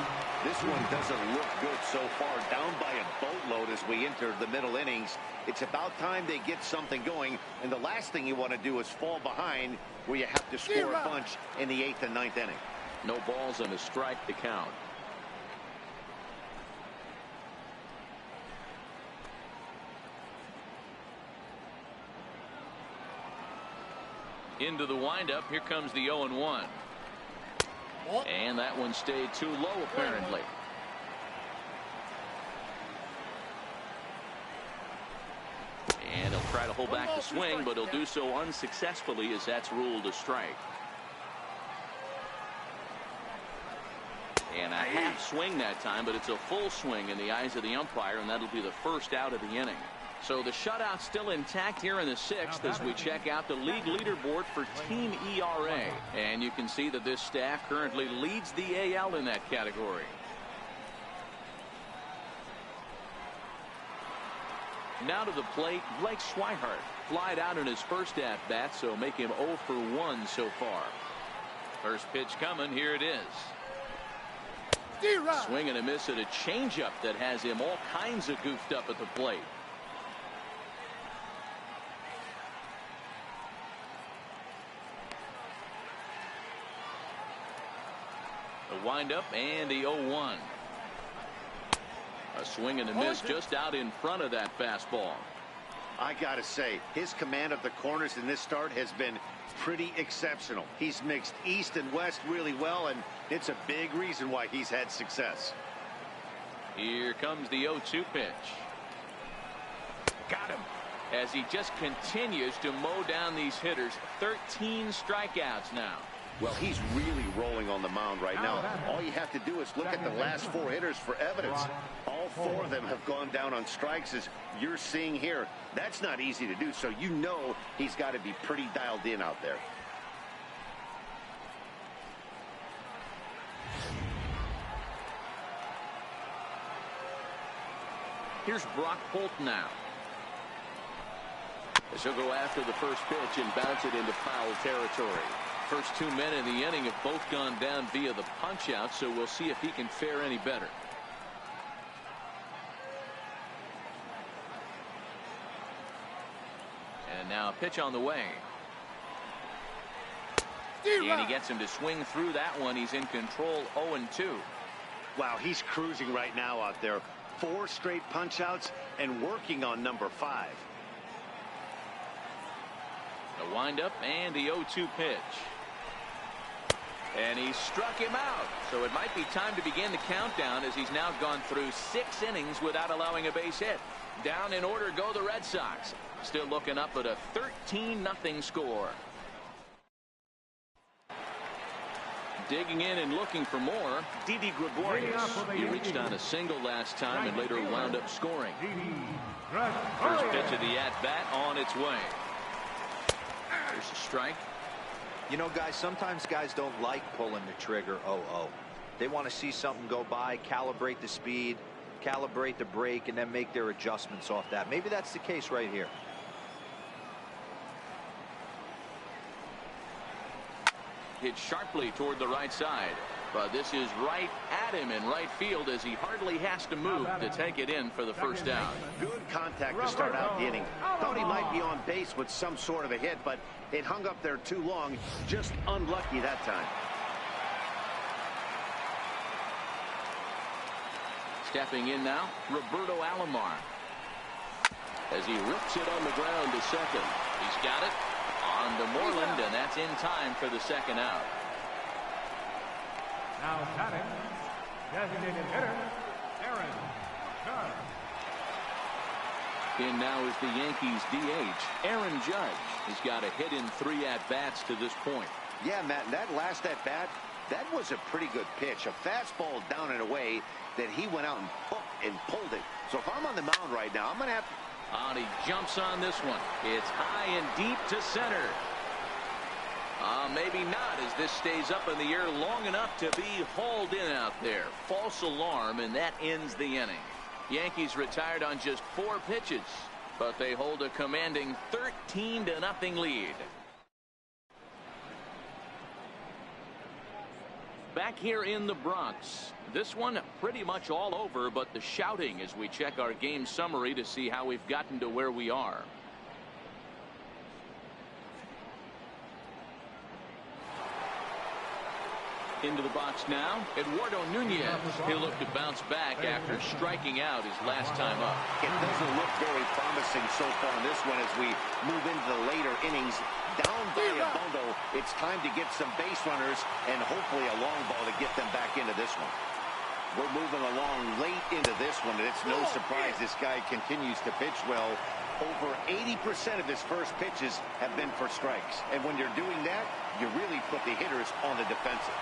This one doesn't look good so far, down by a boatload as we enter the middle innings. It's about time they get something going, and the last thing you want to do is fall behind where you have to score a bunch in the 8th and 9th inning. No balls and a strike to count. Into the windup, here comes the 0-1. And that one stayed too low, apparently. And he'll try to hold back the swing, but he'll do so unsuccessfully as that's ruled a strike. And a half swing that time, but it's a full swing in the eyes of the umpire, and that'll be the first out of the inning. So the shutout still intact here in the 6th as we check out the league leaderboard for team ERA. And you can see that this staff currently leads the AL in that category. Now to the plate, Blake Swihart. Flied out in his first at-bat, so make him 0 for 1 so far. First pitch coming, here it is. Swing and a miss at a changeup that has him all kinds of goofed up at the plate. The windup and the 0-1. A swing and a miss just out in front of that fastball. I gotta say, his command of the corners in this start has been pretty exceptional. He's mixed east and west really well, and it's a big reason why he's had success. Here comes the 0-2 pitch. Got him. As he just continues to mow down these hitters. 13 strikeouts now. Well, he's really rolling on the mound right now. All you have to do is look at the last 4 hitters for evidence. All 4 of them have gone down on strikes, as you're seeing here. That's not easy to do, so you know he's got to be pretty dialed in out there. Here's Brock Holt now. As he'll go after the first pitch and bounce it into foul territory. First 2 men in the inning have both gone down via the punch out, so we'll see if he can fare any better. And now a pitch on the way. And he gets him to swing through that one. He's in control, 0-2. Wow, he's cruising right now out there. 4 straight punch outs and working on number 5. The windup and the 0-2 pitch. And he struck him out. So it might be time to begin the countdown, as he's now gone through 6 innings without allowing a base hit. Down in order go the Red Sox. Still looking up at a 13-0 score. Digging in and looking for more, Didi Gregorius. He reached on a single last time and later wound up scoring. First pitch of the at-bat on its way. There's a strike. You know, guys, sometimes guys don't like pulling the trigger 0-0. They want to see something go by, calibrate the speed, calibrate the brake, and then make their adjustments off that. Maybe that's the case right here. Hit sharply toward the right side. But this is right at him in right field, as he hardly has to move to take it in for the first out. Good contact to start out the inning. Thought he might be on base with some sort of a hit, but it hung up there too long. Just unlucky that time. Stepping in now, Roberto Alomar. As he rips it on the ground to second. He's got it on to Moreland, and that's in time for the second out. Now batting, designated hitter, Aaron Judge. In now is the Yankees DH, Aaron Judge. He's got a hit in 3 at-bats to this point. Yeah, Matt, and that last at bat, that was a pretty good pitch. A fastball down and away that he went out and hooked and pulled it. So if I'm on the mound right now, I'm going to have to... And he jumps on this one. It's high and deep to center. Maybe not, as this stays up in the air long enough to be hauled in out there. False alarm, and that ends the inning. Yankees retired on just 4 pitches, but they hold a commanding 13-0 lead. Back here in the Bronx, this one pretty much all over, but the shouting as we check our game summary to see how we've gotten to where we are. Into the box now, Eduardo Nunez. He'll look to bounce back after striking out his last time up. It doesn't look very promising so far in this one as we move into the later innings. Down by a bundle, it's time to get some base runners and hopefully a long ball to get them back into this one. We're moving along late into this one, and it's no surprise this guy continues to pitch well. Over 80% of his first pitches have been for strikes. And when you're doing that, you really put the hitters on the defensive.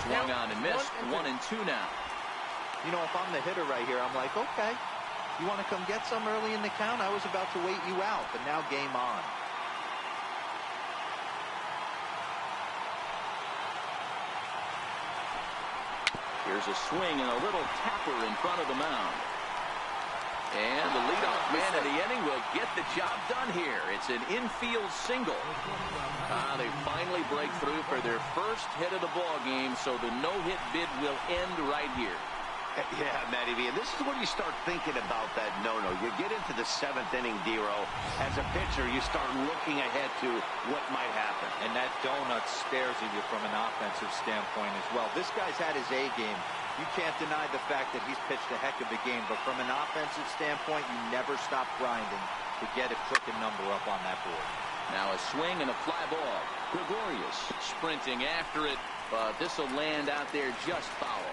Swung on and missed. 1-2 now. You know, if I'm the hitter right here, I'm like, okay, you want to come get some early in the count? I was about to wait you out, but now game on. Here's a swing and a little tapper in front of the mound. And the leadoff man of the inning will get the job done here. It's an infield single. They finally break through for their first hit of the ball game, so the no-hit bid will end right here. Yeah, Matty V, and this is when you start thinking about that no-no. You get into the 7th inning, D-Row. As a pitcher, you start looking ahead to what might happen. And that donut stares at you from an offensive standpoint as well. This guy's had his A game. You can't deny the fact that he's pitched a heck of a game, but from an offensive standpoint, you never stop grinding to get a crooked number up on that board. Now a swing and a fly ball. Gregorius sprinting after it, but this will land out there just foul.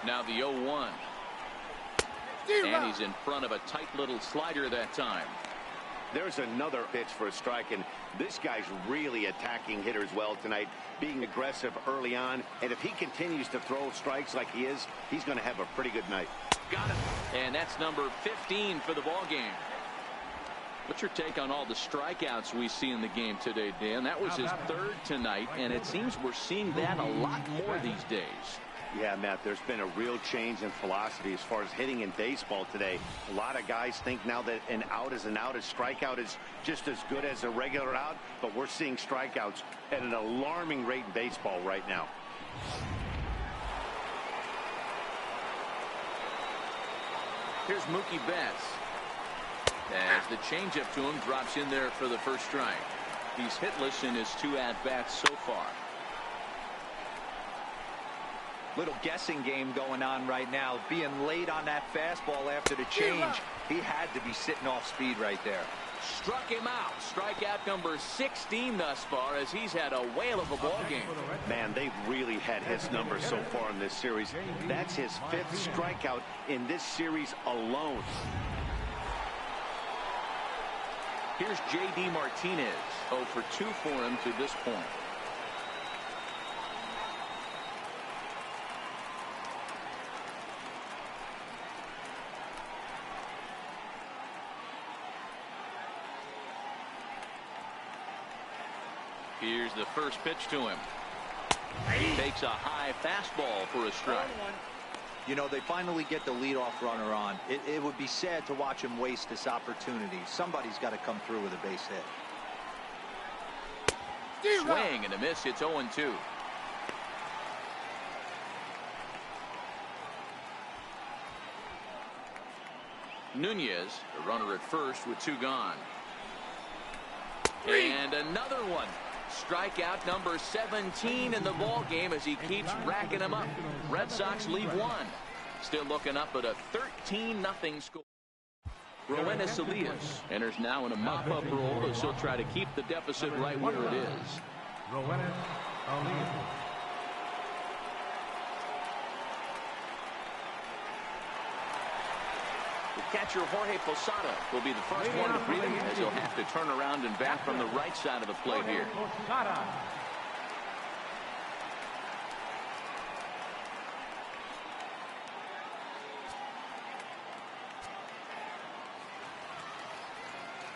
Now the 0-1. And he's in front of a tight little slider that time. There's another pitch for a strike, and this guy's really attacking hitters well tonight, being aggressive early on. And if he continues to throw strikes like he is, he's going to have a pretty good night. Got it. And that's number 15 for the ball game. What's your take on all the strikeouts we see in the game today, Dan? That was his 3rd tonight, and it seems we're seeing that a lot more these days. Yeah, Matt, there's been a real change in philosophy as far as hitting in baseball today. A lot of guys think now that an out is an out, a strikeout is just as good as a regular out, but we're seeing strikeouts at an alarming rate in baseball right now. Here's Mookie Betts. As the changeup to him drops in there for the first strike. He's hitless in his 2 at-bats so far. Little guessing game going on right now. Being late on that fastball after the change. He had to be sitting off speed right there. Struck him out. Strikeout number 16 thus far, as he's had a whale of a ball game. Man, they've really had his number so far in this series. That's his 5th strikeout in this series alone. Here's J.D. Martinez. 0 for 2 for him to this point. Here's the first pitch to him. Takes a high fastball for a strike. You know, they finally get the leadoff runner on. It would be sad to watch him waste this opportunity. Somebody's got to come through with a base hit. Swing and a miss. It's 0-2. Nunez, the runner at first with 2 gone. And another one. Strikeout number 17 in the ball game as he keeps racking them up. Red Sox leave 1. Still looking up at a 13-0 score. Roenis Elias enters now in a mop-up role as he'll try to keep the deficit right where it is. Roenis Elias. The catcher, Jorge Posada, will be the first one to greet him, as he'll have to turn around and bat from the right side of the plate here.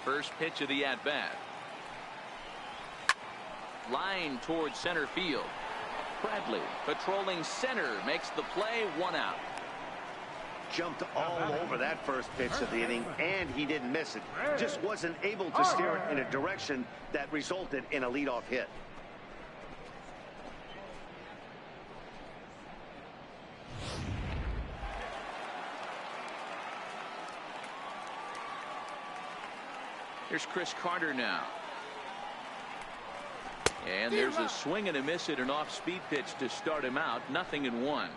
First pitch of the at-bat. Line towards center field. Bradley patrolling center makes the play, 1 out. Jumped all over that first pitch of the inning, and he didn't miss it. Just wasn't able to steer it in a direction that resulted in a leadoff hit. Here's Chris Carter now. And there's a swing and a miss at an off-speed pitch to start him out. 0-1.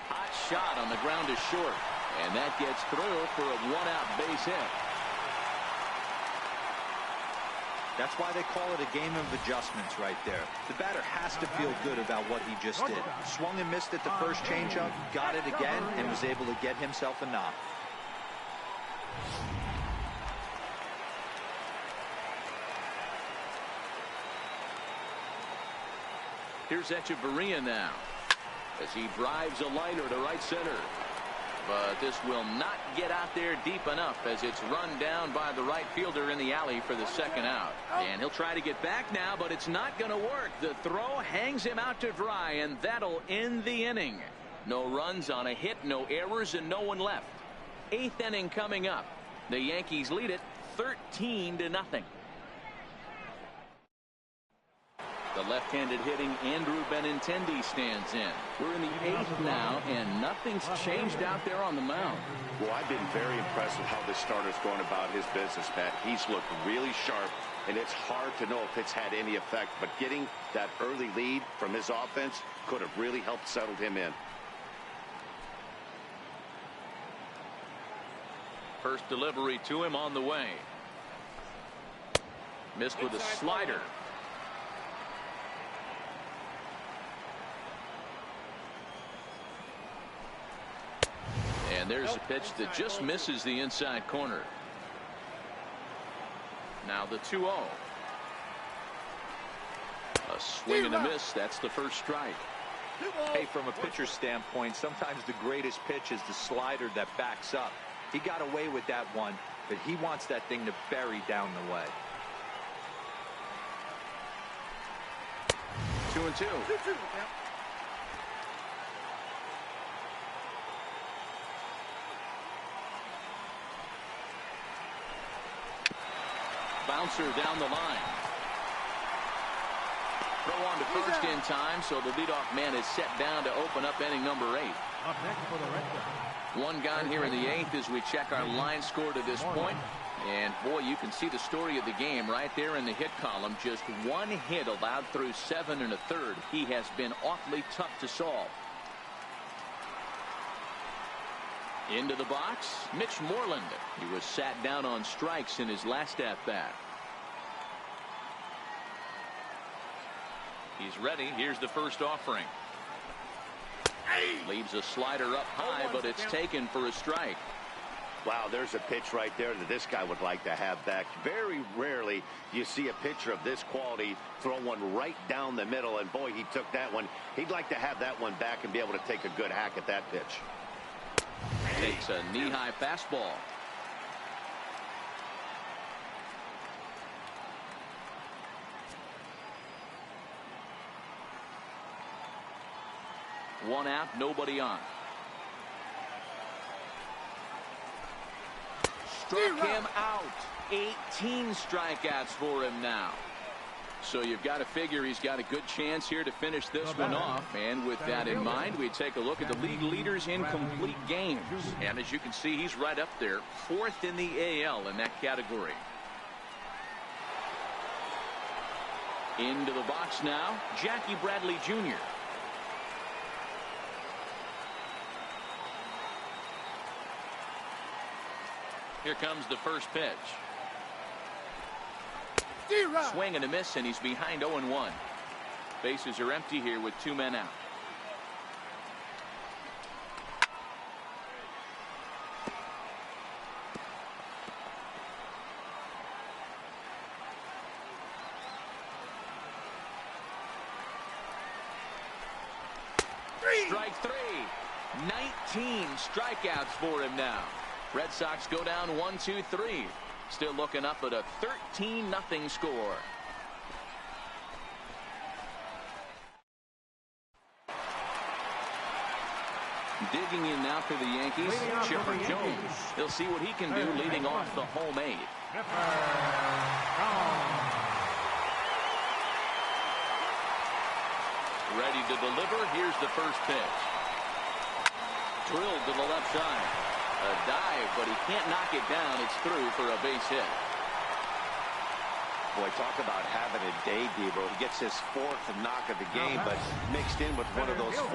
Hot shot on the ground is short. And that gets through for a 1-out base hit. That's why they call it a game of adjustments right there. The batter has to feel good about what he just did. Swung and missed at the first changeup, got it again, and was able to get himself a knock. Here's Echeverria now, as he drives a liner to right center. But this will not get out there deep enough, as it's run down by the right fielder in the alley for the 2nd out. And he'll try to get back now, but it's not going to work. The throw hangs him out to dry, and that'll end the inning. No runs on a hit, no errors, and no one left. 8th inning coming up. The Yankees lead it 13-0. The left-handed hitting Andrew Benintendi stands in. We're in the 8th now, and nothing's changed out there on the mound. Well, I've been very impressed with how this starter's going about his business, Pat. He's looked really sharp, and it's hard to know if it's had any effect. But getting that early lead from his offense could have really helped settle him in. First delivery to him on the way. Missed with a slider. And there's a pitch that just misses the inside corner. Now the 2-0. A swing and a miss. That's the first strike. Hey, from a pitcher's standpoint, sometimes the greatest pitch is the slider that backs up. He got away with that one, but he wants that thing to bury down the way. 2-2. Bouncer down the line. Throw on to first in time, so the leadoff man is set down to open up inning number 8. Up next for the Red Sox. One gone here in the 8th as we check our line score to this point. And boy, you can see the story of the game right there in the hit column. Just one hit allowed through 7 1/3. He has been awfully tough to solve. Into the box, Mitch Moreland. He was sat down on strikes in his last at-bat. He's ready. Here's the first offering. Leaves a slider up high, but it's taken for a strike. Wow, there's a pitch right there that this guy would like to have back. Very rarely you see a pitcher of this quality throw one right down the middle, and boy, he took that one. He'd like to have that one back and be able to take a good hack at that pitch. Takes a knee-high fastball. One out, nobody on. Struck him out. 18 strikeouts for him now. So you've got to figure he's got a good chance here to finish this one off. And with that in mind, we take a look at the league leaders in complete games. And as you can see, he's right up there, 4th in the AL in that category. Into the box now, Jackie Bradley Jr. Here comes the first pitch. Swing and a miss, and he's behind 0-1. Bases are empty here with 2 men out. Strike 3. 19 strikeouts for him now. Red Sox go down 1-2-3. Still looking up at a 13-0 score. Digging in now for the Yankees, Chipper Jones. He'll see what he can do leading off the homemade. Ready to deliver. Here's the first pitch. Drilled to the left side. A dive, but he can't knock it down. It's through for a base hit. Boy, talk about having a day, Debo. He gets his 4th knock of the game, but mixed in with one of those 4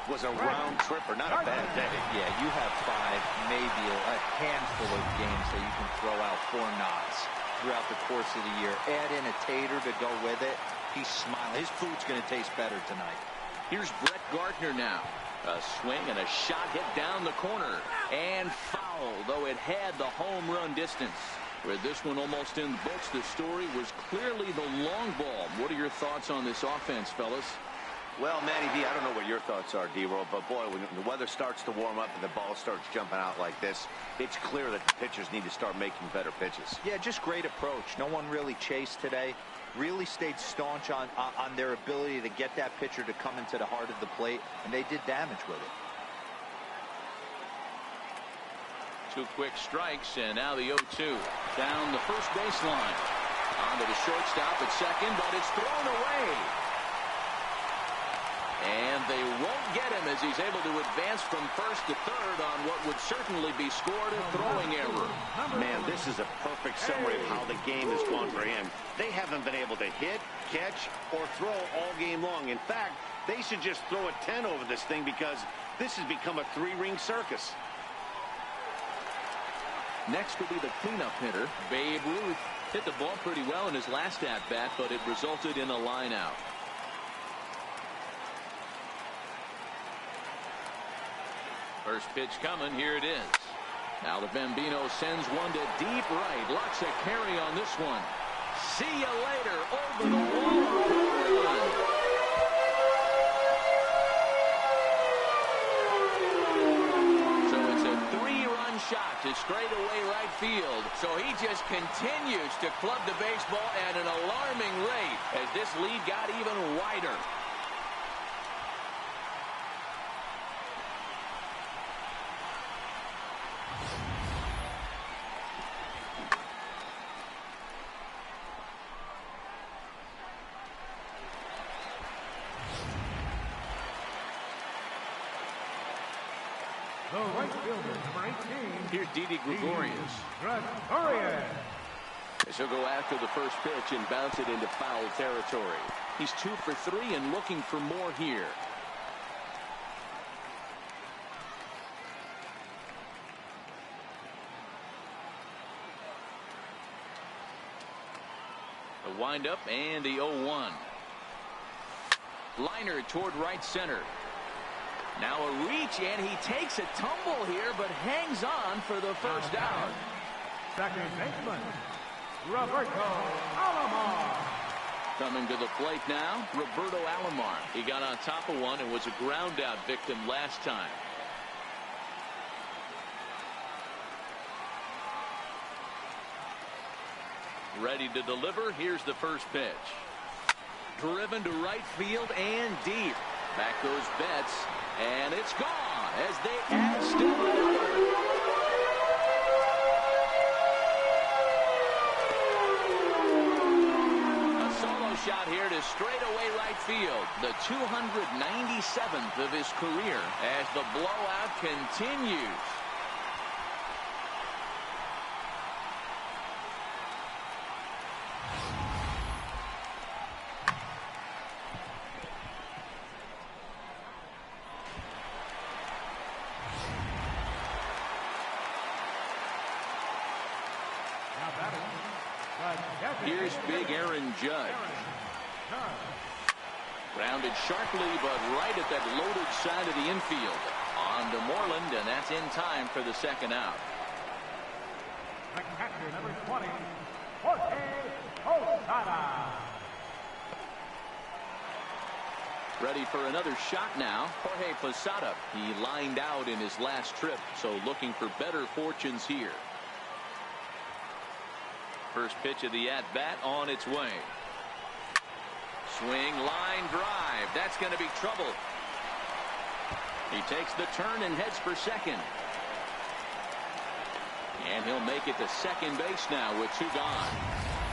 was a round tripper. Not a bad day. Yeah, you have 5, maybe a handful of games that you can throw out 4 knocks throughout the course of the year. Add in a tater to go with it. He's smiling. His food's going to taste better tonight. Here's Brett Gardner now. A swing and a shot hit down the corner. And foul, though it had the home run distance. With this one almost in the books, the story was clearly the long ball. What are your thoughts on this offense, fellas? Well, Matty V, I don't know what your thoughts are, D-Roll, but boy, when the weather starts to warm up and the ball starts jumping out like this, it's clear that the pitchers need to start making better pitches. Yeah, just great approach. No one really chased today. Really stayed staunch on their ability to get that pitcher to come into the heart of the plate, and they did damage with it. 2 quick strikes, and now the 0-2. Down the first baseline. On to the shortstop at second, but it's thrown away. And they won't get him as he's able to advance from first to third on what would certainly be scored a throwing error. Man, this is a perfect summary of how the game has gone for him. They haven't been able to hit, catch, or throw all game long. In fact, they should just throw a 10 over this thing because this has become a 3-ring circus. Next will be the cleanup hitter, Babe Ruth. Hit the ball pretty well in his last at-bat, but it resulted in a line out. First pitch coming. Here it is. Now the Bambino sends one to deep right. Locks a carry on this one. See you later. Over the wall. Home run. So it's a 3-run shot to straightaway right field. So he just continues to club the baseball at an alarming rate as this lead got even wider. The right fielder, number 18. Here's Didi Gregorius. Gregorius. He'll go after the first pitch and bounce it into foul territory. He's 2 for 3 and looking for more here. The windup and the 0-1. Liner toward right center. Now a reach, and he takes a tumble here, but hangs on for the first out. Second baseman, Roberto Alomar. Coming to the plate now, Roberto Alomar. He got on top of one and was a ground out victim last time. Ready to deliver. Here's the first pitch. Driven to right field and deep. Back goes Betts, and it's gone as they add still another. A solo shot here to straightaway right field. The 297th of his career as the blowout continues. Here's big Aaron Judge. Grounded sharply, but right at that loaded side of the infield. On to Moreland, and that's in time for the second out. The catcher, number 20, Jorge Posada. Ready for another shot now. Jorge Posada. He lined out in his last trip, so looking for better fortunes here. First pitch of the at-bat on its way. Swing, line drive. That's going to be trouble. He takes the turn and heads for second. And he'll make it to second base now with 2 gone.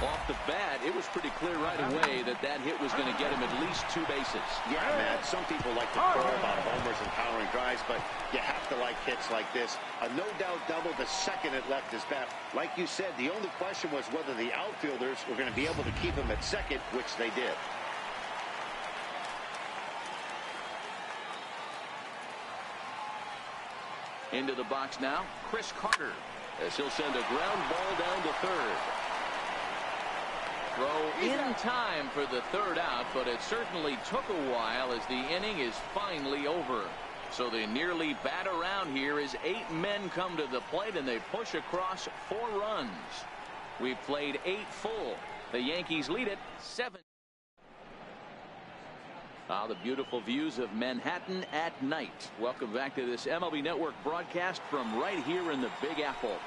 Off the bat, it was pretty clear right away that that hit was going to get him at least 2 bases. Yeah, Matt, some people like to crow about homers and powering drives, but you have to like hits like this. A no-doubt double the second it left his bat. Like you said, the only question was whether the outfielders were going to be able to keep him at second, which they did. Into the box now, Chris Carter, as he'll send a ground ball down to third. Throw in time for the third out, but it certainly took a while as the inning is finally over. So they nearly bat around here as 8 men come to the plate and they push across 4 runs. We've played 8 full. The Yankees lead it 7. The beautiful views of Manhattan at night. Welcome back to this MLB Network broadcast from right here in the Big Apple.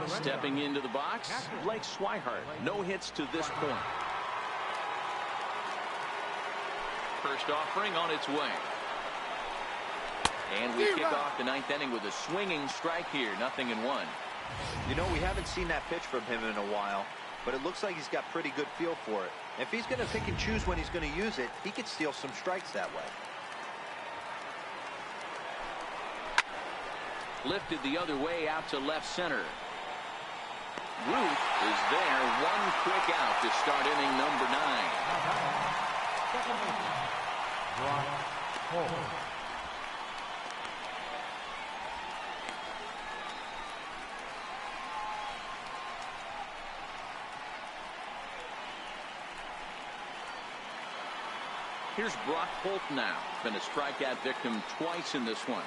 Stepping into the box, Blake Swihart. No hits to this point. First offering on its way. And we kick off the 9th inning with a swinging strike here. 0-1. You know, we haven't seen that pitch from him in a while, but it looks like he's got pretty good feel for it. If he's going to pick and choose when he's going to use it, he could steal some strikes that way. Lifted the other way out to left center. Ruth is there. 1 quick out to start inning number 9. Here's Brock Holt now. Been a strikeout victim twice in this one.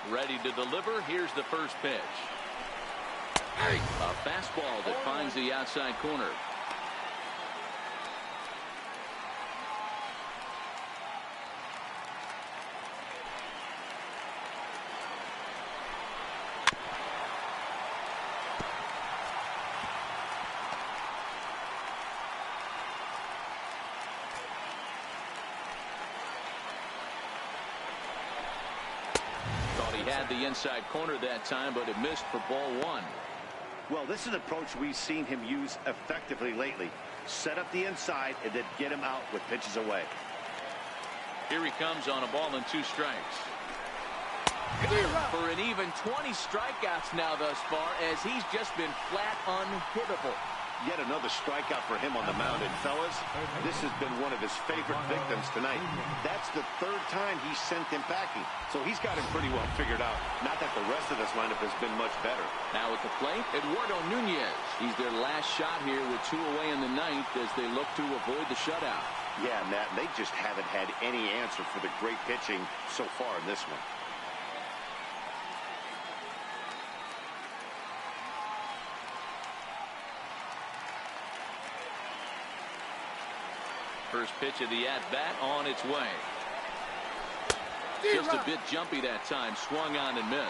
Ready to deliver. Here's the first pitch. A fastball that finds the outside corner. Had the inside corner that time, but it missed for ball 1. Well, this is an approach we've seen him use effectively lately. Set up the inside and then get him out with pitches away. Here he comes on a ball and 2 strikes. For an even 20 strikeouts now thus far, as he's just been flat unhittable. Yet another strikeout for him on the mound. And fellas, this has been one of his favorite victims tonight. That's the 3rd time he sent him packing. So he's got him pretty well figured out. Not that the rest of this lineup has been much better. Now at the plate, Eduardo Nunez. He's their last shot here with 2 away in the 9th as they look to avoid the shutout. Yeah, Matt, they just haven't had any answer for the great pitching so far in this one. First pitch of the at-bat on its way. Just a bit jumpy that time. Swung on and missed.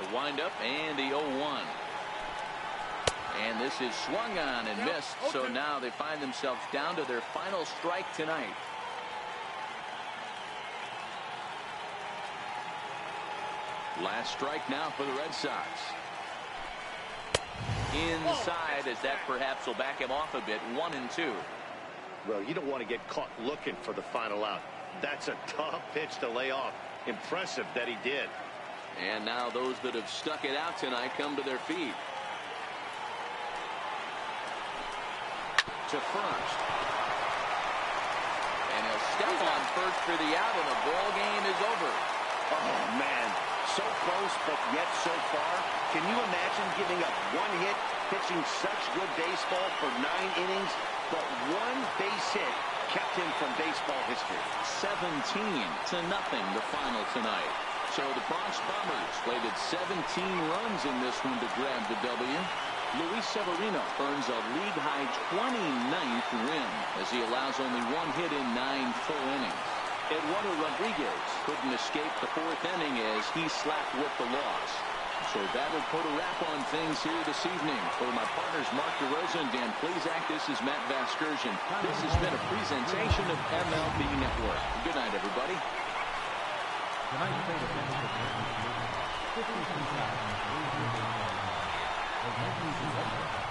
The windup and the 0-1. And this is swung on and missed. So now they find themselves down to their final strike tonight. Last strike now for the Red Sox. Inside, as that perhaps will back him off a bit. 1-2. Well, you don't want to get caught looking for the final out. That's a tough pitch to lay off. Impressive that he did. And now those that have stuck it out tonight come to their feet. to first. And he'll step on first for the out, and the ball game is over. Oh, man. So close, but yet so far. Can you imagine giving up one hit, pitching such good baseball for 9 innings, but one base hit kept him from baseball history? 17-0 the final tonight. So the Bronx Bombers traded 17 runs in this one to grab the W. Luis Severino earns a league-high 29th win as he allows only one hit in 9 full innings. Eduardo Rodriguez couldn't escape the 4th inning as he slapped with the loss. So that'll put a wrap on things here this evening. For my partners Mark DeRosa and Dan Plezak, this is Matt Vasgersian. This has been a presentation of MLB Network. Good night, everybody. Tonight's state of championship is 52,300. The Yankees